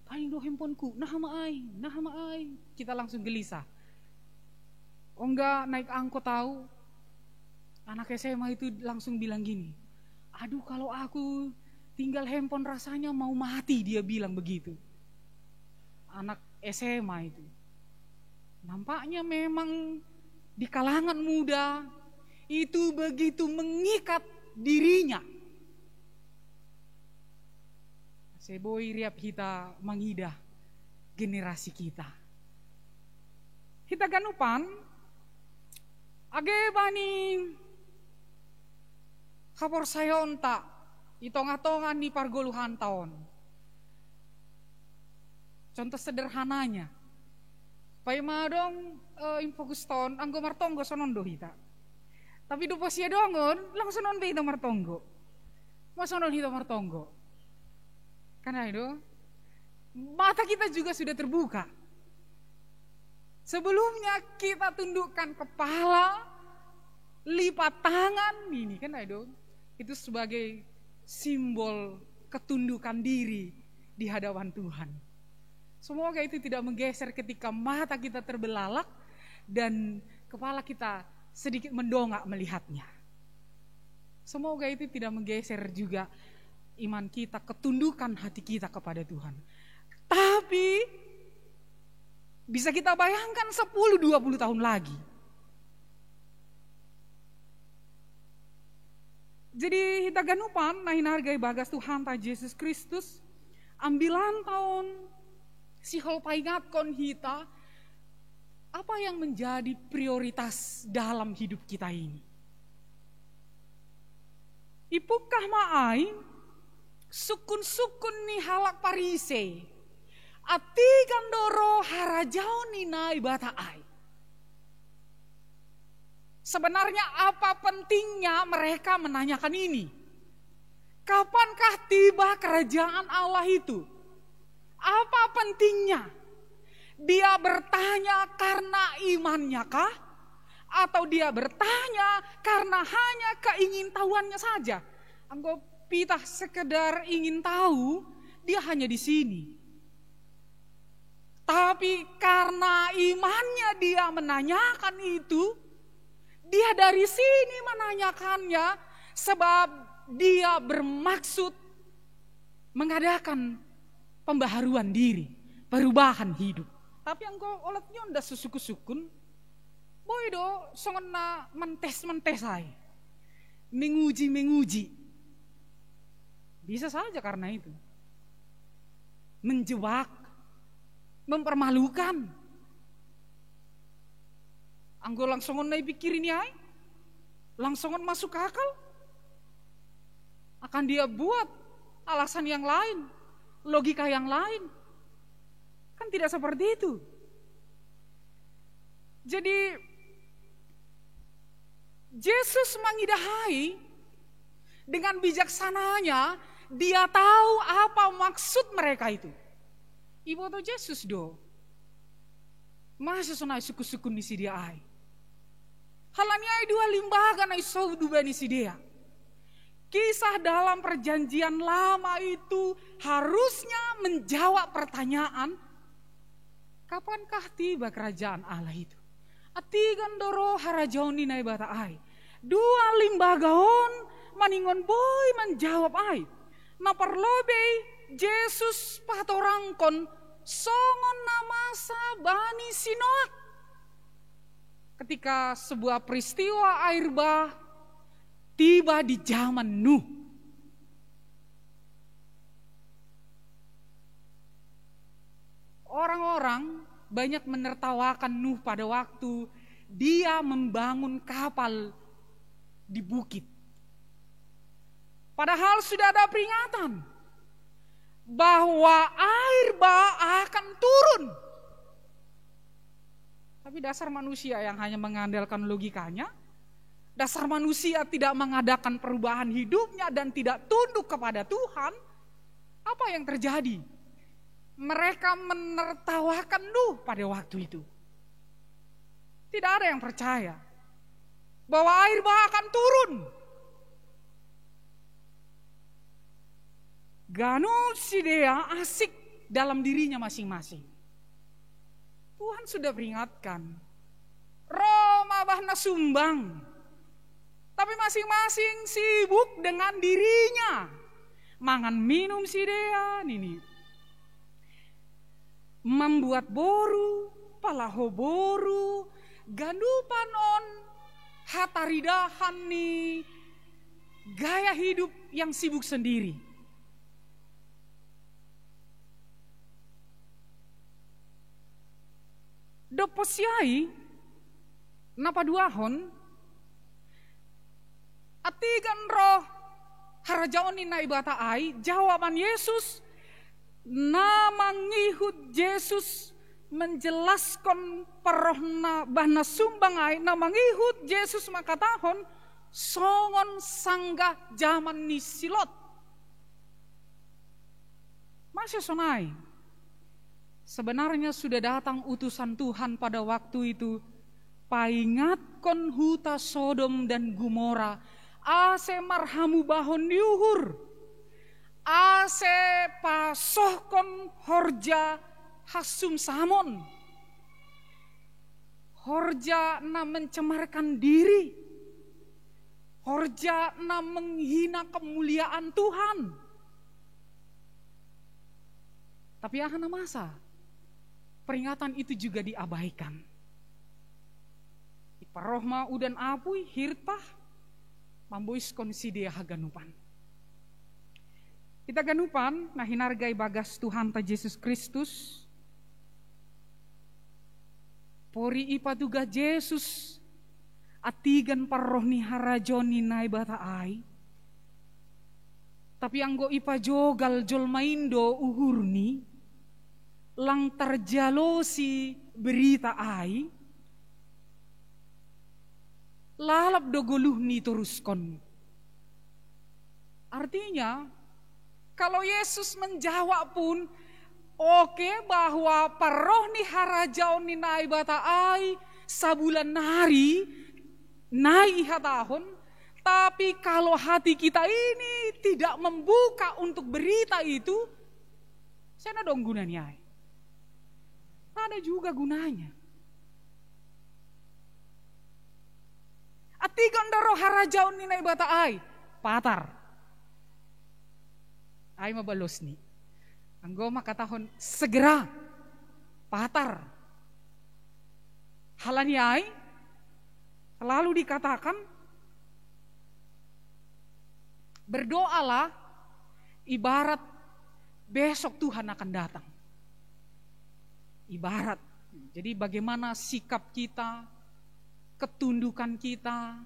paling do handphoneku, nah ai. Kita langsung gelisah. Oh enggak, naik angkot tahu. Anak SMA itu langsung bilang gini, aduh kalau aku tinggal handphone rasanya mau mati, dia bilang begitu. Anak SMA itu. Nampaknya memang di kalangan muda itu begitu mengikat dirinya. Seboi riap kita mengidah generasi kita. Kita ganupan age bani kapor sayon tak itong-atongan ni pargoluhan tahun. Contoh sederhananya, pai madong infokus tahun anggo martonggo sonon do hita. Tapi do posia dongon langsung non hita martonggo. Masonon hita martonggo. Karena itu mata kita juga sudah terbuka. Sebelumnya kita tundukkan kepala, lipat tangan, ini kan itu sebagai simbol ketundukan diri di hadapan Tuhan. Semoga itu tidak menggeser ketika mata kita terbelalak dan kepala kita sedikit mendongak melihatnya. Semoga itu tidak menggeser juga iman kita, ketundukan hati kita kepada Tuhan. Tapi bisa kita bayangkan 10-20 tahun lagi. Jadi kita ganupan nahin hargai bagas Tuhan ta Yesus Kristus. Ambilan tahun si hol paingatkon hita apa yang menjadi prioritas dalam hidup kita ini. Ipukah maai sukun-sukun ni halak parise ati gandoro harajau ni nai bata ai. Sebenarnya apa pentingnya mereka menanyakan ini? Kapankah tiba kerajaan Allah itu? Apa pentingnya? Dia bertanya karena imannya kah? Atau dia bertanya karena hanya keingintahuannya saja? Anggap kita sekedar ingin tahu, dia hanya di sini. Tapi karena imannya dia menanyakan itu, dia dari sini menanyakannya sebab dia bermaksud mengadakan pembaharuan diri, perubahan hidup. Tapi engkau oletnya ndak susuku-sukun, boy do songon na mentes-mentes ay. menguji. Bisa saja karena itu. Menjebak, mempermalukan. Anggo langsungan naik pikirin ya, langsungan masuk akal. Akan dia buat alasan yang lain, logika yang lain. Kan tidak seperti itu. Jadi Yesus mengidahai dengan bijaksananya, dia tahu apa maksud mereka itu. Ibu atau Yesus do. Masa sunai suku-suku ni si dia ai. Halanya ai dua limbaga na isau dua ni si dia. Kisah dalam perjanjian lama itu harusnya menjawab pertanyaan, kapankah tiba kerajaan Allah itu? Atigan doro harajaon ni nai bata ai. Dua limbagaon maningon boy menjawab ai. Na perlobei Yesus patorangkon songon namasa bani Sinoak. Ketika sebuah peristiwa air bah tiba di zaman Nuh. Orang-orang banyak menertawakan Nuh pada waktu dia membangun kapal di bukit. Padahal sudah ada peringatan bahwa air bah akan turun. Tapi dasar manusia yang hanya mengandalkan logikanya, dasar manusia tidak mengadakan perubahan hidupnya dan tidak tunduk kepada Tuhan, apa yang terjadi? Mereka menertawakan Nuh pada waktu itu. Tidak ada yang percaya bahwa air bah akan turun. Ganu si dia asik dalam dirinya masing-masing. Tuhan sudah peringatkan, Roma bahna sumbang. Tapi masing-masing sibuk dengan dirinya. Mangan minum si dia nini. Membuat boru, palaho boru, gandupan on, hataridahan nih, gaya hidup yang sibuk sendiri. Doposiai, napa duahon, atigan roh, harajaon ni naibata ai, jawaban Yesus, nama ngihut Yesus menjelaskan parohna bahna sumbang ai, nama ngihut Yesus makatahon, songon sanggah zaman ni silot. Masya sonai. Sebenarnya sudah datang utusan Tuhan pada waktu itu. Paingatkon huta Sodom dan Gomora. Ase marhamu bahon diuhur. Ase pasohkon horja hasum samon. Horja na mencemarkan diri. Horja na menghina kemuliaan Tuhan. Tapi ahana masa peringatan itu juga diabaikan. Iparohma udan apui hirtah mambois konsidia haganupan. Kita ganupan nah hinargai bagas Tuhan ta Yesus Kristus. Pori ipatuga Yesus atigan parohni harajoni naibata ai. Tapi anggo ipa jogal jol maindo uhurni. Lang terjalosi berita ai, lalap dogoluh ni turuskon. Artinya, kalau Yesus menjawab pun, oke bahwa paroh ni harajau ni naibata ai, sabulan nari, nai hatahon, tapi kalau hati kita ini tidak membuka untuk berita itu, saya dong gunanya. Ada juga gunanya. Atigan daro harajaon ni naibata ai, patar. Ai mabalos ni. Anggo makatahon segera, patar. Halani ai, selalu dikatakan, Berdoalah ibarat besok Tuhan akan datang. Ibarat. Jadi bagaimana sikap kita, ketundukan kita,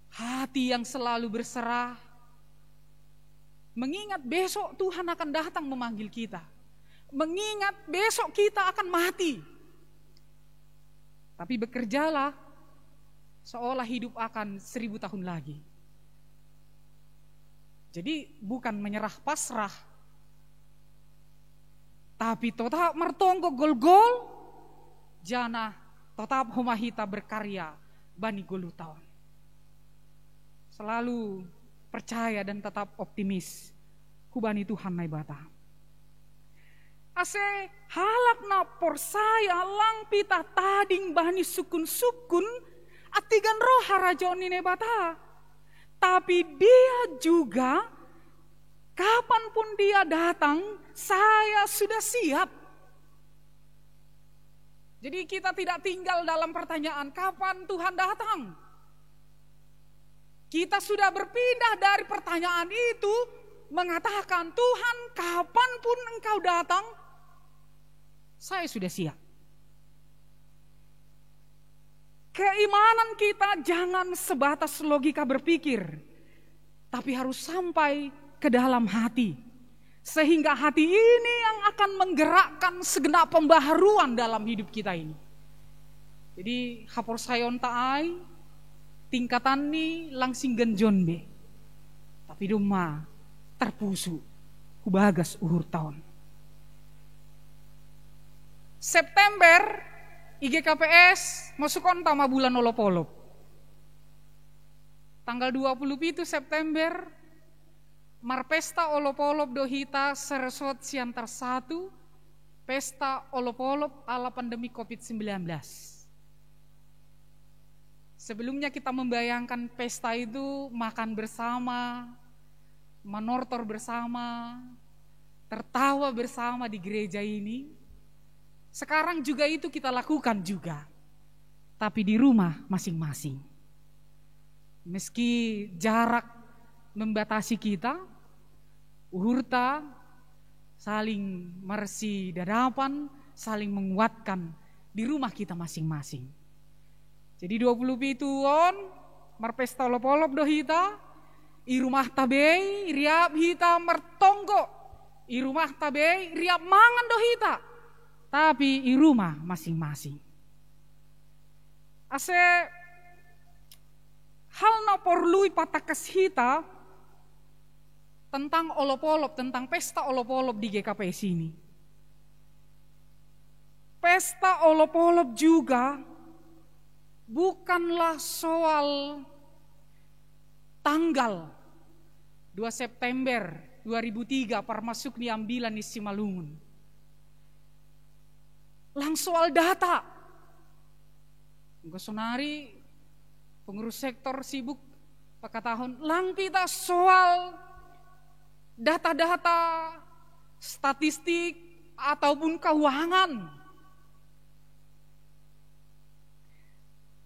hati yang selalu berserah, mengingat besok Tuhan akan datang memanggil kita, mengingat besok kita akan mati. Tapi bekerjalah seolah hidup akan 1000 tahun lagi. Jadi bukan menyerah pasrah, tapi tetap mertonggo gol-gol, jana tetap homahita berkarya bani golu tahun. Selalu percaya dan tetap optimis, hubani Tuhan nai bata. Ase halapna porsaya lang pita tading bani sukun-sukun atigan roh harajoni nai bata. Tapi dia juga, kapanpun dia datang, saya sudah siap. Jadi kita tidak tinggal dalam pertanyaan, kapan Tuhan datang? Kita sudah berpindah dari pertanyaan itu, mengatakan, Tuhan kapanpun engkau datang, saya sudah siap. Keimanan kita jangan sebatas logika berpikir, tapi harus sampai ke dalam hati. Sehingga hati ini yang akan menggerakkan segenap pembaharuan dalam hidup kita ini. Jadi hapor sayon taai, tingkatan ni langsing genjon be. Tapi rumah terpusu, hubagas uhur tahun. September IGKPS masuk tama bulan olop-olop. Tanggal 27 September Marpesta olop-olop dohita seresot siantar 1 pesta olop-olop ala pandemi COVID-19. Sebelumnya kita membayangkan pesta itu makan bersama, menortor bersama, tertawa bersama di gereja ini. Sekarang juga itu kita lakukan juga, tapi di rumah masing-masing. Meski jarak membatasi kita, uhurta saling mersi dadapan, saling menguatkan di rumah kita masing-masing. Jadi 27 on marpesta olop-olop dohita, i rumah tabei riap hita mertonggo, i rumah tabei riap mangan dohita. Tapi di rumah masing-masing. Ase hal na porlui patakas hita tentang olop-olop, tentang pesta olop-olop di GKPS ini. Pesta olop-olop juga bukanlah soal tanggal 2 September 2003 parmasuk ni ambilan ni Simalungun. Lang soal data. Gosonari pengurus sektor sibuk pakatahun. Lang kita soal data-data statistik ataupun keuangan.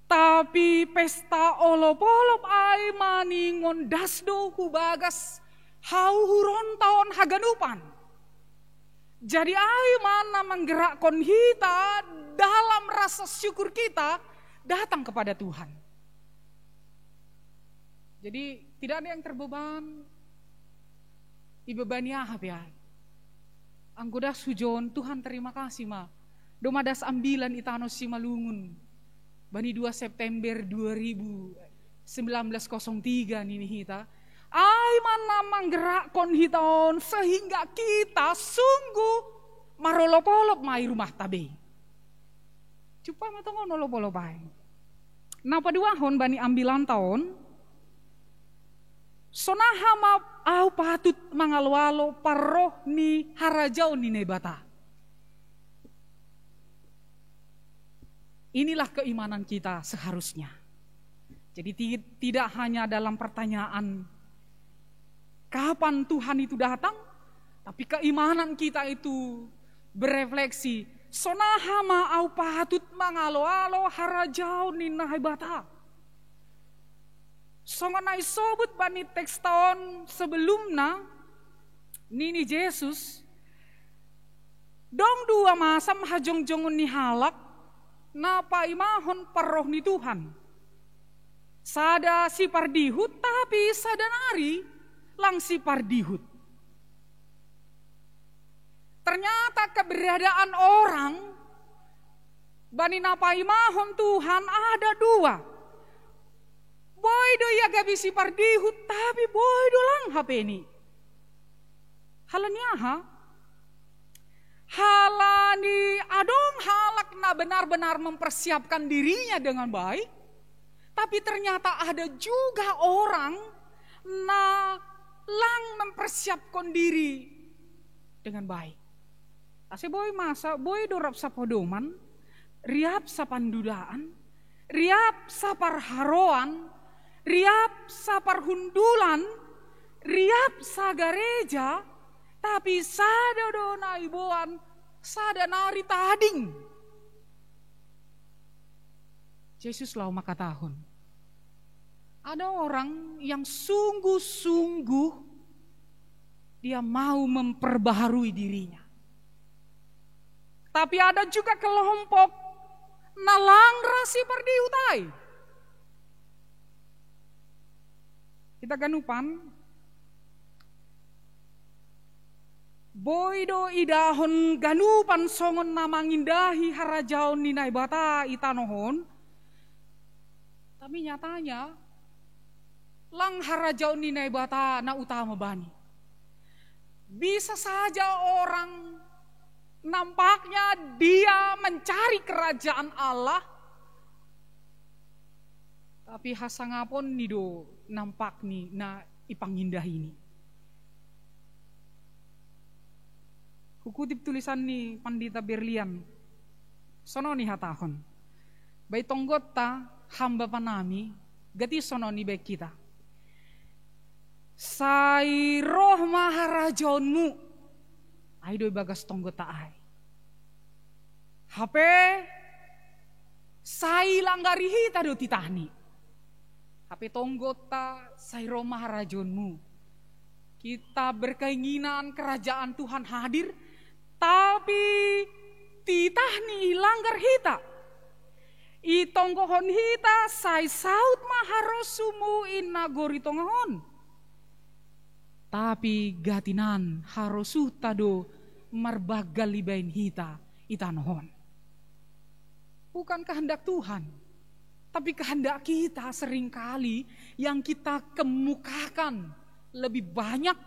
Tapi pesta olop-olop ai maningon dasdo hubagas hauhuron tahun haganupan. Jadi ayo mana menggerakkan kita dalam rasa syukur kita datang kepada Tuhan. Jadi tidak ada yang terbeban. Ibebani ahab ya. Anggoda sujon Tuhan terima kasih ma. Domadas ambilan itano Simalungun. Bani 2 September 1903 nini hita. Ay mana menggerakkan hiton sehingga kita sungguh marolop-olop mai rumah tabe. Cupa matongon olop-olop ay. Napa duahon bani ambilan tahun. Sonaha map au patut mangalwalo paroh ni harajau ni nebata. Inilah keimanan kita seharusnya. Jadi tidak hanya dalam pertanyaan kapan Tuhan itu datang, tapi keimanan kita itu berefleksi. Sonaha ma au patut mangalo-alo harajau ni nahibata. Songonai sobut bani teks tahun sebelumna nini Yesus dong dua masam hajong-jongun ni halak napa imahon paroh ni Tuhan. Sada si pardihut tapi sada nari lang si pardihut. Ternyata keberadaan orang bani napa imahon Tuhan ada dua. Boy do ya gabi si pardihut tapi boy do lang HP ini. Halanya halani adong halak na benar-benar mempersiapkan dirinya dengan baik. Tapi ternyata ada juga orang na lang mempersiapkan diri dengan baik. Ase boy masa boy dorap sapodoman, riap sapandudaan, riap saparharoan, riap saparhundulan, riap sagareja, tapi sada dona ibuan, sada nari tading. Yesus lau maka tahun. Ada orang yang sungguh-sungguh dia mau memperbaharui dirinya. Tapi ada juga kelompok nalang rasi perdiutai. Kita ganupan boydo idahon ganupan songon namangindahi harajaon ninai bata itanohon. Tapi nyatanya lang harajaon ninai bata na utama bani. Bisa saja orang nampaknya dia mencari kerajaan Allah. Tapi hasangapon nido nampak ni na ipangindah ini. Kukutip tulisan ni Pandita Berlian. Sono ni hatahon. Bai tonggot ta hamba panami gati sono ni baik kita. Sai roh maharajaonmu ai doi bagas tonggot ta ai. HP sai langgari hita do titahni. HP tonggot ta sai roh maharajaonmu. Kita berkeinginan kerajaan Tuhan hadir, tapi titahni langgar hita. Itonggohon hita sai saut maharosumu inna gori tongahon. Tapi gatinan harosu tado marbagal libain hita itanohon. Bukan kehendak Tuhan, tapi kehendak kita seringkali yang kita kemukakan lebih banyak.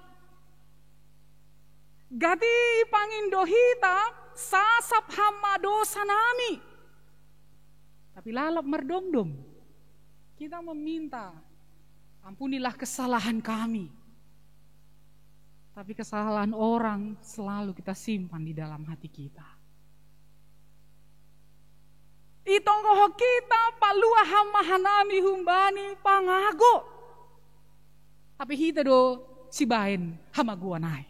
Gati pangindo hita sasap hamado sanami. Tapi lalap merdom-dom. Kita meminta, ampunilah kesalahan kami. Tapi kesalahan orang selalu kita simpan di dalam hati kita. Itonggoho kita palua hamahanami humbani pangago. Tapi hita do sibain hamaguanai.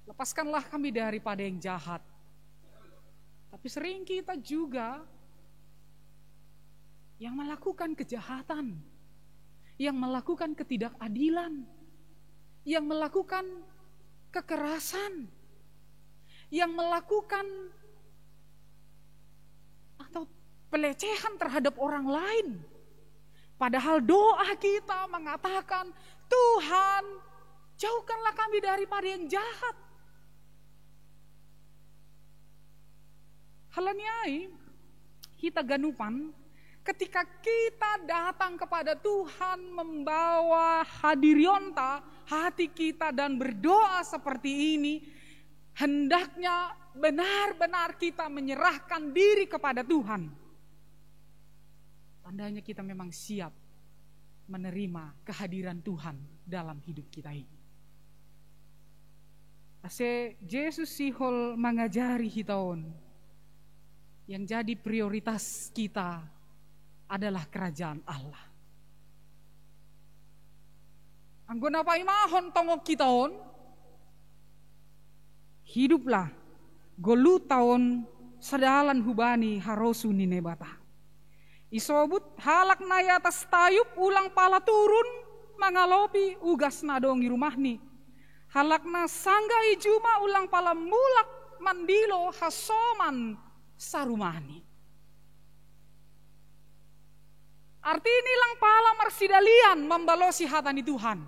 Lepaskanlah kami daripada yang jahat. Tapi sering kita juga yang melakukan kejahatan, yang melakukan ketidakadilan, yang melakukan kekerasan, yang melakukan atau pelecehan terhadap orang lain. Padahal doa kita mengatakan, Tuhan, jauhkanlah kami daripada yang jahat. Halaniai, kita ganupan ketika kita datang kepada Tuhan membawa hadirionta hati kita dan berdoa seperti ini, hendaknya benar-benar kita menyerahkan diri kepada Tuhan. Tandanya kita memang siap menerima kehadiran Tuhan dalam hidup kita ini. Ase Yesus sihol mengajari hitaon. Yang jadi prioritas kita adalah kerajaan Allah. Anggon apa imahon tongok kitaon? Hiduplah golu tahun sadalan hubani harosu ninebata. Isobut halak na atas tayup ulang pala turun mangalopi ugas na dongi rumahni. Halak na sangga ijuma ulang pala mulak mandilo hasoman sarumahni. Arti nilang pala marsidalian membalosi hatani Tuhan.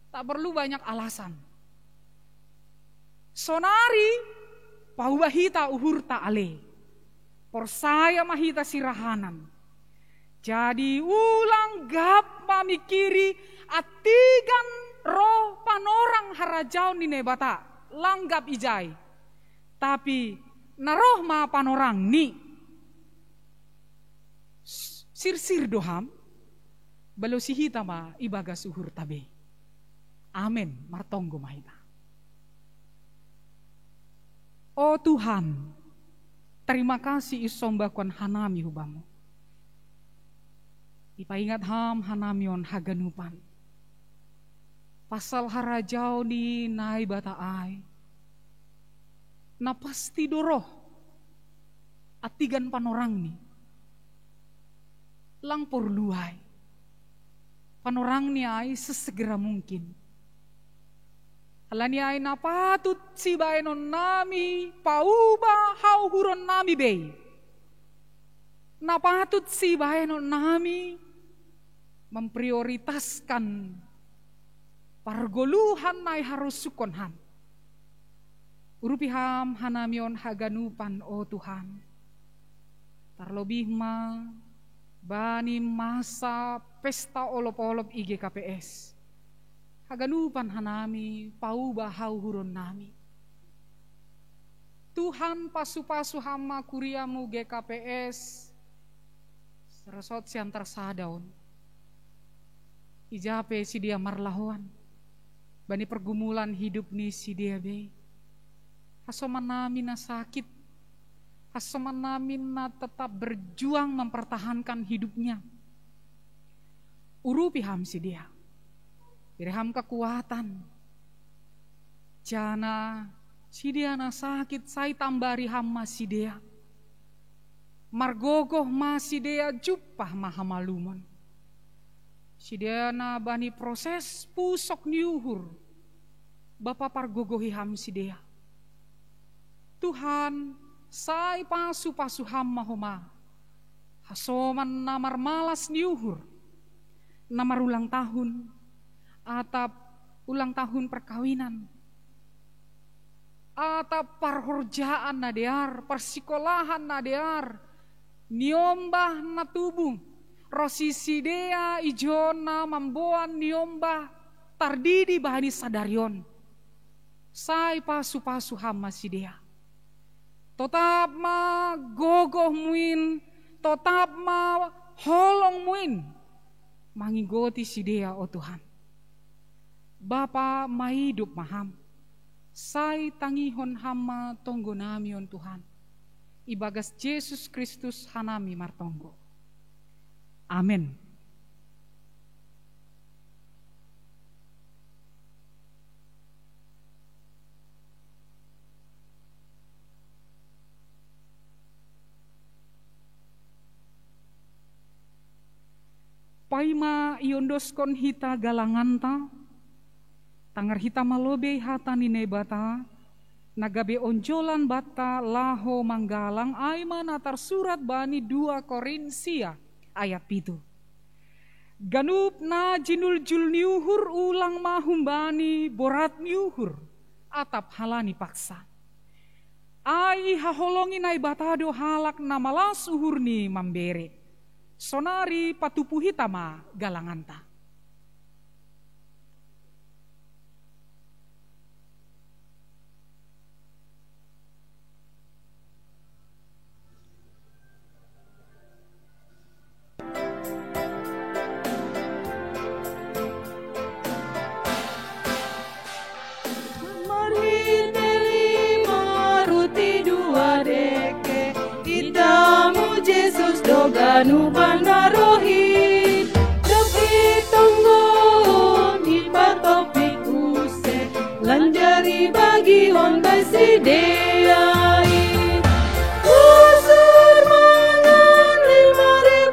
Tak perlu banyak alasan. Sonari paubahita uhur ale. Porsaya mahita sirahanan. Jadi ulang gap mamikiri atigan roh panorang harajau ni nebata langgap ijai. Tapi naroh ma panorang ni sir doham balo sihita ma ibaga suhur tabe. Amen martonggo mahita. Oh Tuhan, terima kasih isombakuan hanami hubamu. Ipaingat ham hanamion haganupan. Pasal harajau ni nai bataai. Na pasti doroh atigan panorang ni. Lang porluai. Panorang ni ay sesegera mungkin. Alani ay napatut si baenon nami pauba hauhuron nami bay. Napatut si baenon nami memprioritaskan pargoluhan na harus sukonhan. Urupiham hanamion haganupan o Tuhan. Tarlobih ma bani masa pesta olop-olop IGKPS. Haganupan hanami pauba hauhuron nami. Tuhan pasu-pasu hama kuriamu GKPS serosot siantar sadaun. Ijape si dia marlahuan. Bani pergumulan hidup ni si dia be. Hasoman nami na sakit. Hasoman nami na tetap berjuang mempertahankan hidupnya. Urupiham si dia. Birham kekuatan. Jana si dia na sakit say tambari hamma si dia. Margogoh ma si dia jupah mahamalumon. Si dia na bani proses pusok niuhur. Bapa pargogohi ham si dia. Tuhan say pasu-pasu hamma homa. Hasoman namar malas niuhur. Namar ulang tahun. Atap ulang tahun perkawinan. Atap parhorjaan nadear. Persikolahan nadear. Niombah na tubuh. Rosisi dea ijona mamboan niombah. Tardidi bahani sadarion. Say pasu-pasu hamma si dia. Totap ma gogoh muin. Totap ma holong muin. Mangigoti si dia o Tuhan. Bapa maidup maham. Say tangihon hama tonggo namion Tuhan. Ibagas Yesus Kristus hanami martonggo. Amin. Paima iondoskon hita galanganta. Tangar hita malobe hata ninebata. Nagabe onjolan bata laho manggalang aiman atar surat bani 2 Korinsia ayat 7. Ganup na jinul jul niuhur ulang mahum bani borat niuhur atap halani paksa. Ai haholongi nai batado halak na malas uhur ni mambere. Sonari patupu hitama galanganta. Doganu bandarohi Dopi tonggo di patopi use Lanjari bagi ondai sideai Kusur mangan 5.000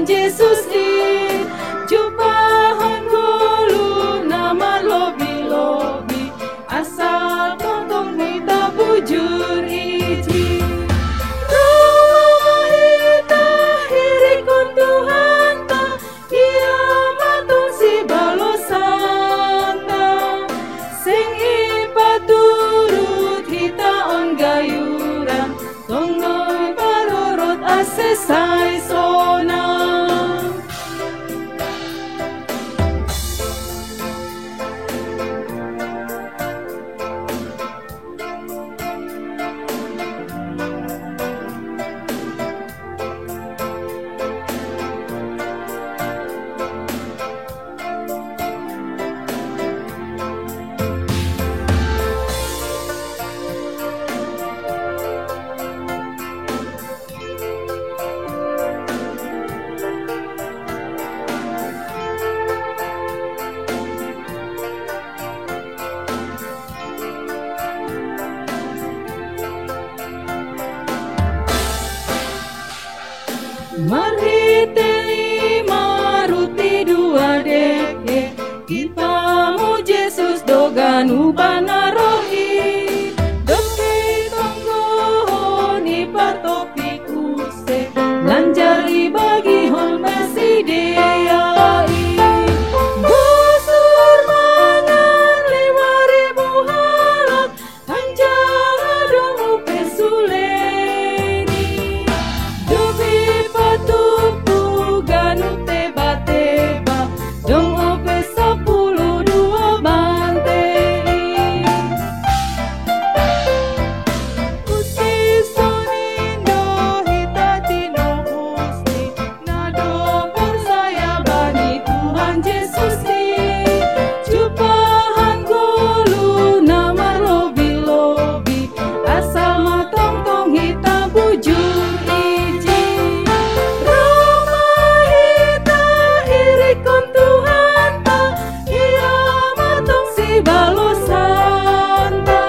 Jesus di jumpahan golu nama lobi-lobi asal tonton kita bujur iji rohita hirikun Tuhan ta ia matong si balosanta sing ipaturut hita on gayuran tonggoy parorot asesay sona. Mari telima ruti dua deke Kipamu Yesus doganu banarohi Doke tonggohoni patopi kuse Lanjari bagi hon basideai Busur mangan 5.000 halat Anjadong upe suleni Dobi patupu ganu teba-teba Dong ope 10 dua bantei Usi sonindo hitati no gusti Nado persaya bani Tuhan Yesus di Jumpahan golu nama lobi-lobi Asal matong-tong hita bujur iji Roma hita irikon Tuhan ta Ia matong si balosanta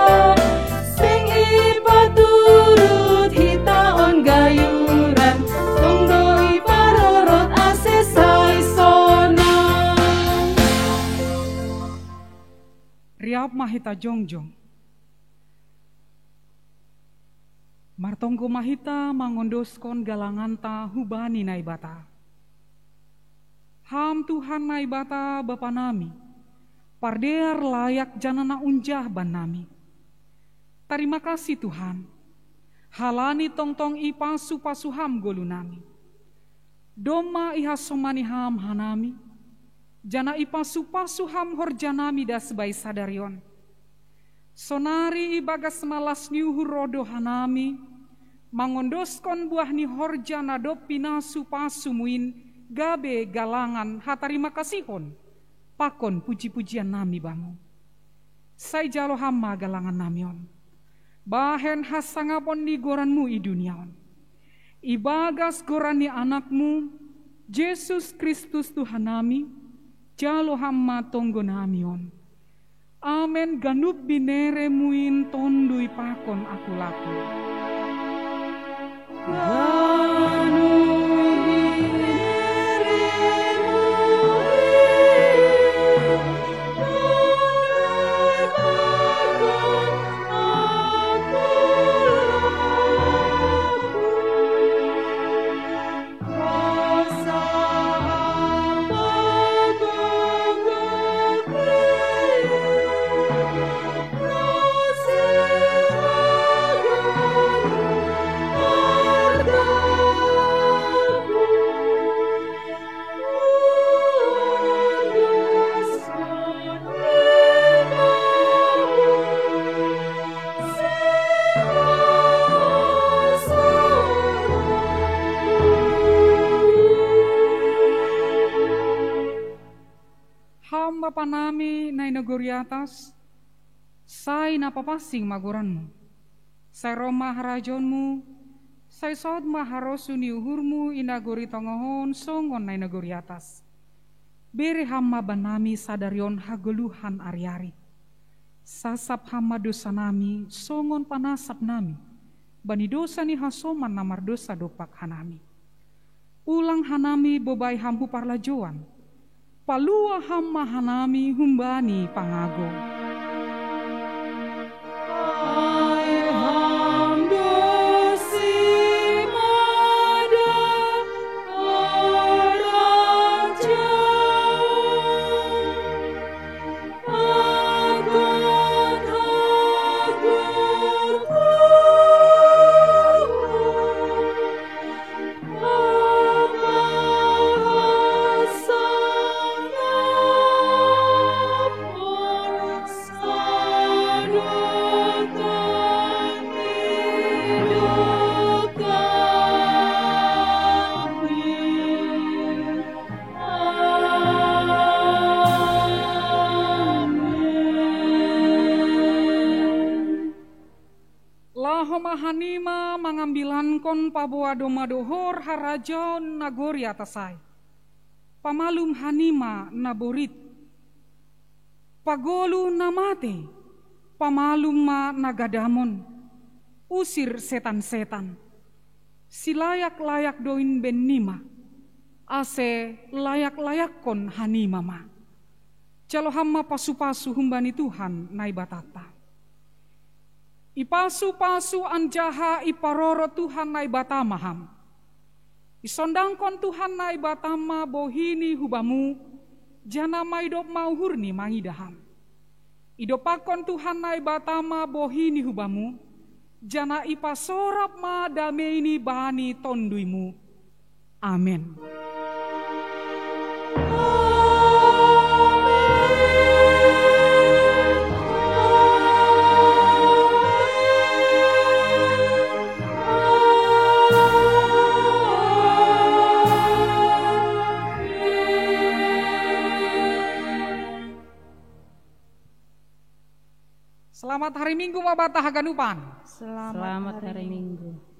Sing ipaturut hita on gayuran Tongdoi parorot asesay sona Riap mahita jongjong. Martonggo mahita mangondoskon galanganta hubani naibata. Ham Tuhan naibata Bapa nami, pardear layak janana unjah ban nami. Terima kasih Tuhan, halani tongtong ipasu pasuham golu nami. Doma ihasomani ham hanami, jana ipasu pasuham horjanami das bai sadarion. Sonari ibagas malas niuhur rodo hanami, mangondoskon buah ni horja nado pinasu pasumuin gabe galangan hatarima kasihon pakon puji-pujian nami bangu sai jalo hama galangan namion bahen hasangapon di goranmu i duniaon ibagas goran ni anakmu Yesus Kristus Tuhan nami jalo hama tonggo namion amen ganup binere muin tondui pakon aku laku Bapa nami nai negori atas, sai napapasing magoranmu, sai Roma harajonmu, sai sod maharosu niuhurmu inagori tongohon songon nai negori atas. Beri hama banami sadarion hageluhan ari-ari. Sasap hama dosa nami, songon panasap nami, bani dosa ni hasoman namar dosa dopak hanami. ulang hanami bobai hampu parlajoan, palua hamma hanami humbani pangago. Hanima mengambilankon paboa doma dohor harajon nagori atasai. Pamalum hanima naborit. Pagolu namate. Pamalum ma nagadamon. Usir setan-setan. Silayak-layak doin benima. Ase layak-layak kon hanima ma. Calo hamma pasu-pasu humbani Tuhan nai batata. Ipasu-pasu anjaha iparoro Tuhan nai batamaham. Isondangkon Tuhan nai batama bohini hubamu, jana maidop mauhurni mangidaham. Idopakon Tuhan nai batama bohini hubamu, jana ipasorap ma dameini bani tonduimu. Amin. Selamat hari Minggu Mabata Haganupan. Selamat hari Minggu.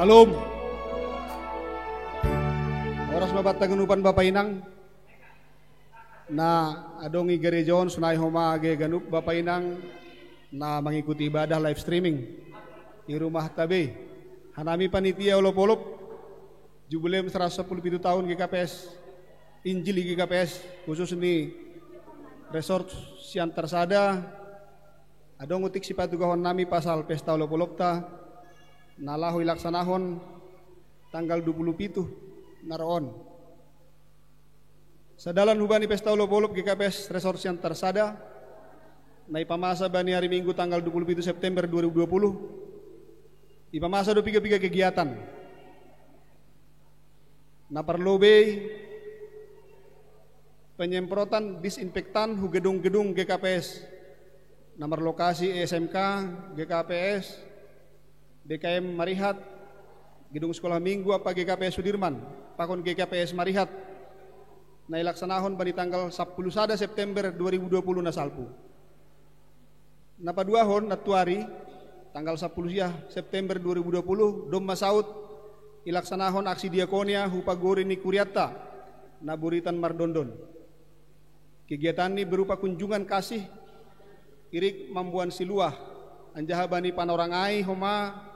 Salam. Oras mabat tagunupan Bapak Inang. Na adongi gerejon sunai homa age ganup Bapak Inang na mengikuti ibadah live streaming di rumah tabe. Hanami panitia olop-olop jubilem 117 tahun GKPS Injil GKPS khusus ini resort sian tersada adong utik sipatugahon nami pasal pesta olop-olop ta nalahu ilaksanahon tanggal 27 naroon. Sadalan hubani pesta olop-olop GKPS Resort yang tersada na ipamasa bani hari Minggu tanggal 27 September 2020. Ipamasa do piga-piga kegiatan. Na perlobe penyemprotan disinfektan hu gedung-gedung GKPS. Nomor lokasi SMK, GKPS, DKM Marihat, Gedung Sekolah Minggu apa GKPS Sudirman, pakon GKPS Marihat, na ilaksanahon bani tanggal 10 September 2020 na salpu. Na paduahon na tuari, tanggal 10 September 2020, dom masaut, ilaksanahon aksi diakonia hupagori ni Kuriata, na Buritan Mardondon. Kegiatan ini berupa kunjungan kasih, irik mambuan siluah, anjaha bani panorangai homa,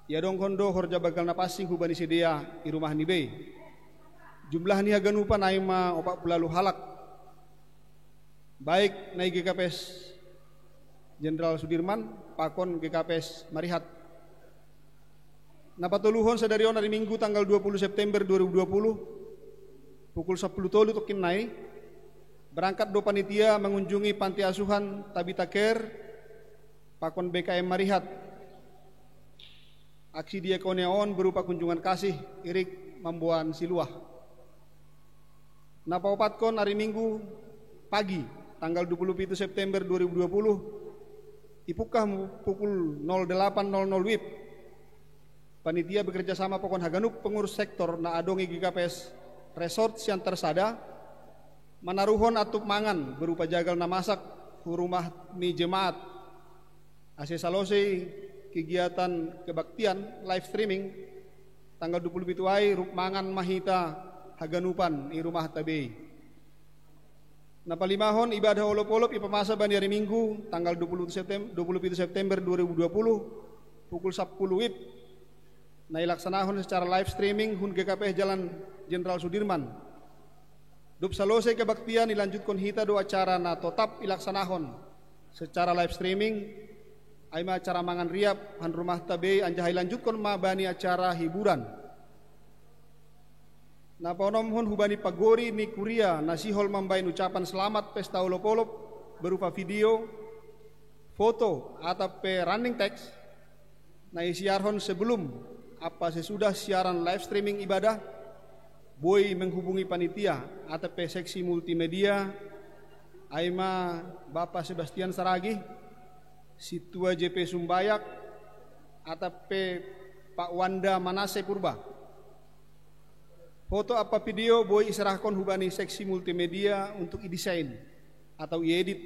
yadong kondo horja bagal napasing hubani sedia di rumah nibe. Jumlah ni haganupa naima 40 halak. Baik naik GKPS Jenderal Sudirman, pakon GKPS Marihat. Napatuluhon sadarion hari Minggu tanggal 20 September 2020 pukul 10 tolu tokin naik berangkat do panitia mengunjungi panti asuhan Tabita Care pakon BKM Marihat. Aksi diakoneon berupa kunjungan kasih irik mambuan siluah. Napaopatkon hari Minggu pagi tanggal 27 September 2020 ipukah pukul 08.00 WIB. Panitia bekerja sama pokon haganup pengurus sektor na adongi GKPS Resort yang tersada manaruhon atup mangan berupa jagal na masak rumah mi jemaat ase salose kegiatan kebaktian live streaming tanggal 27 ai rup mangan mahita haganupan i rumah tabe. Napalimahon ibadah olop-olop ipamasa bani hari Minggu tanggal 27 September 2020 pukul 10 WIB na ilaksanahon secara live streaming hun GKPS Jalan Jenderal Sudirman. Dup salose kebaktian dilanjutkan hita do acara na tetap ilaksanahon secara live streaming ay ma acara mangan riap han rumah tabe anjahay lanjutkan ma bani acara hiburan. Na paonomhon hubani pagori ni kuria nasihol mambain ucapan selamat pesta olop-olop berupa video, foto atau running text na isiarhon sebelum apa sesudah siaran live streaming ibadah. Boy menghubungi panitia ATP seksi multimedia Aima Bapak Sebastian Saragi, Situa JP Sumbayak ATP Pak Wanda Manase Purba. Foto apa video boy iserahkan hubani seksi multimedia untuk i-desain atau i-edit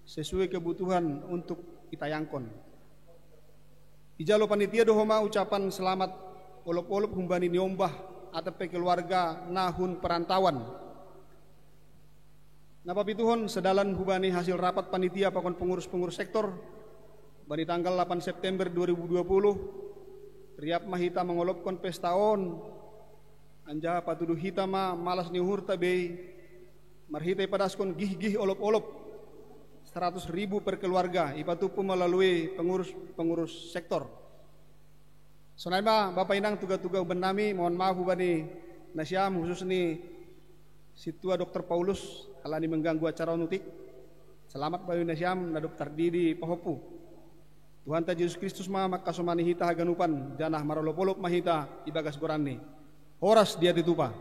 sesuai kebutuhan untuk ditayangkan. Ijalo panitia dohoma ucapan selamat olop-olop humbani niombah ATP keluarga nahun perantauan. Napa pituhon sedalan hubani hasil rapat panitia pakon pengurus-pengurus sektor bani tanggal 8 September 2020 riap mahita mengolopkan pestaon anja patuduh hita ma malas niuhur tabe marhita padaskon gih-gih olop-olop 100.000 per keluarga ipatupu melalui pengurus sektor. Sonaima Bapak Inang tuga-tuga uben nami mohon maaf ubani nasyam khusus ni Situa Dr. Paulus alani mengganggu acara nutik. Selamat bayu nasyam na Dr. Didi Pahopu. Tuhan ta Yesus Kristus ma makasomani hita haganupan janah marolopolop mahita ibagas gorani. Horas dia ditupa.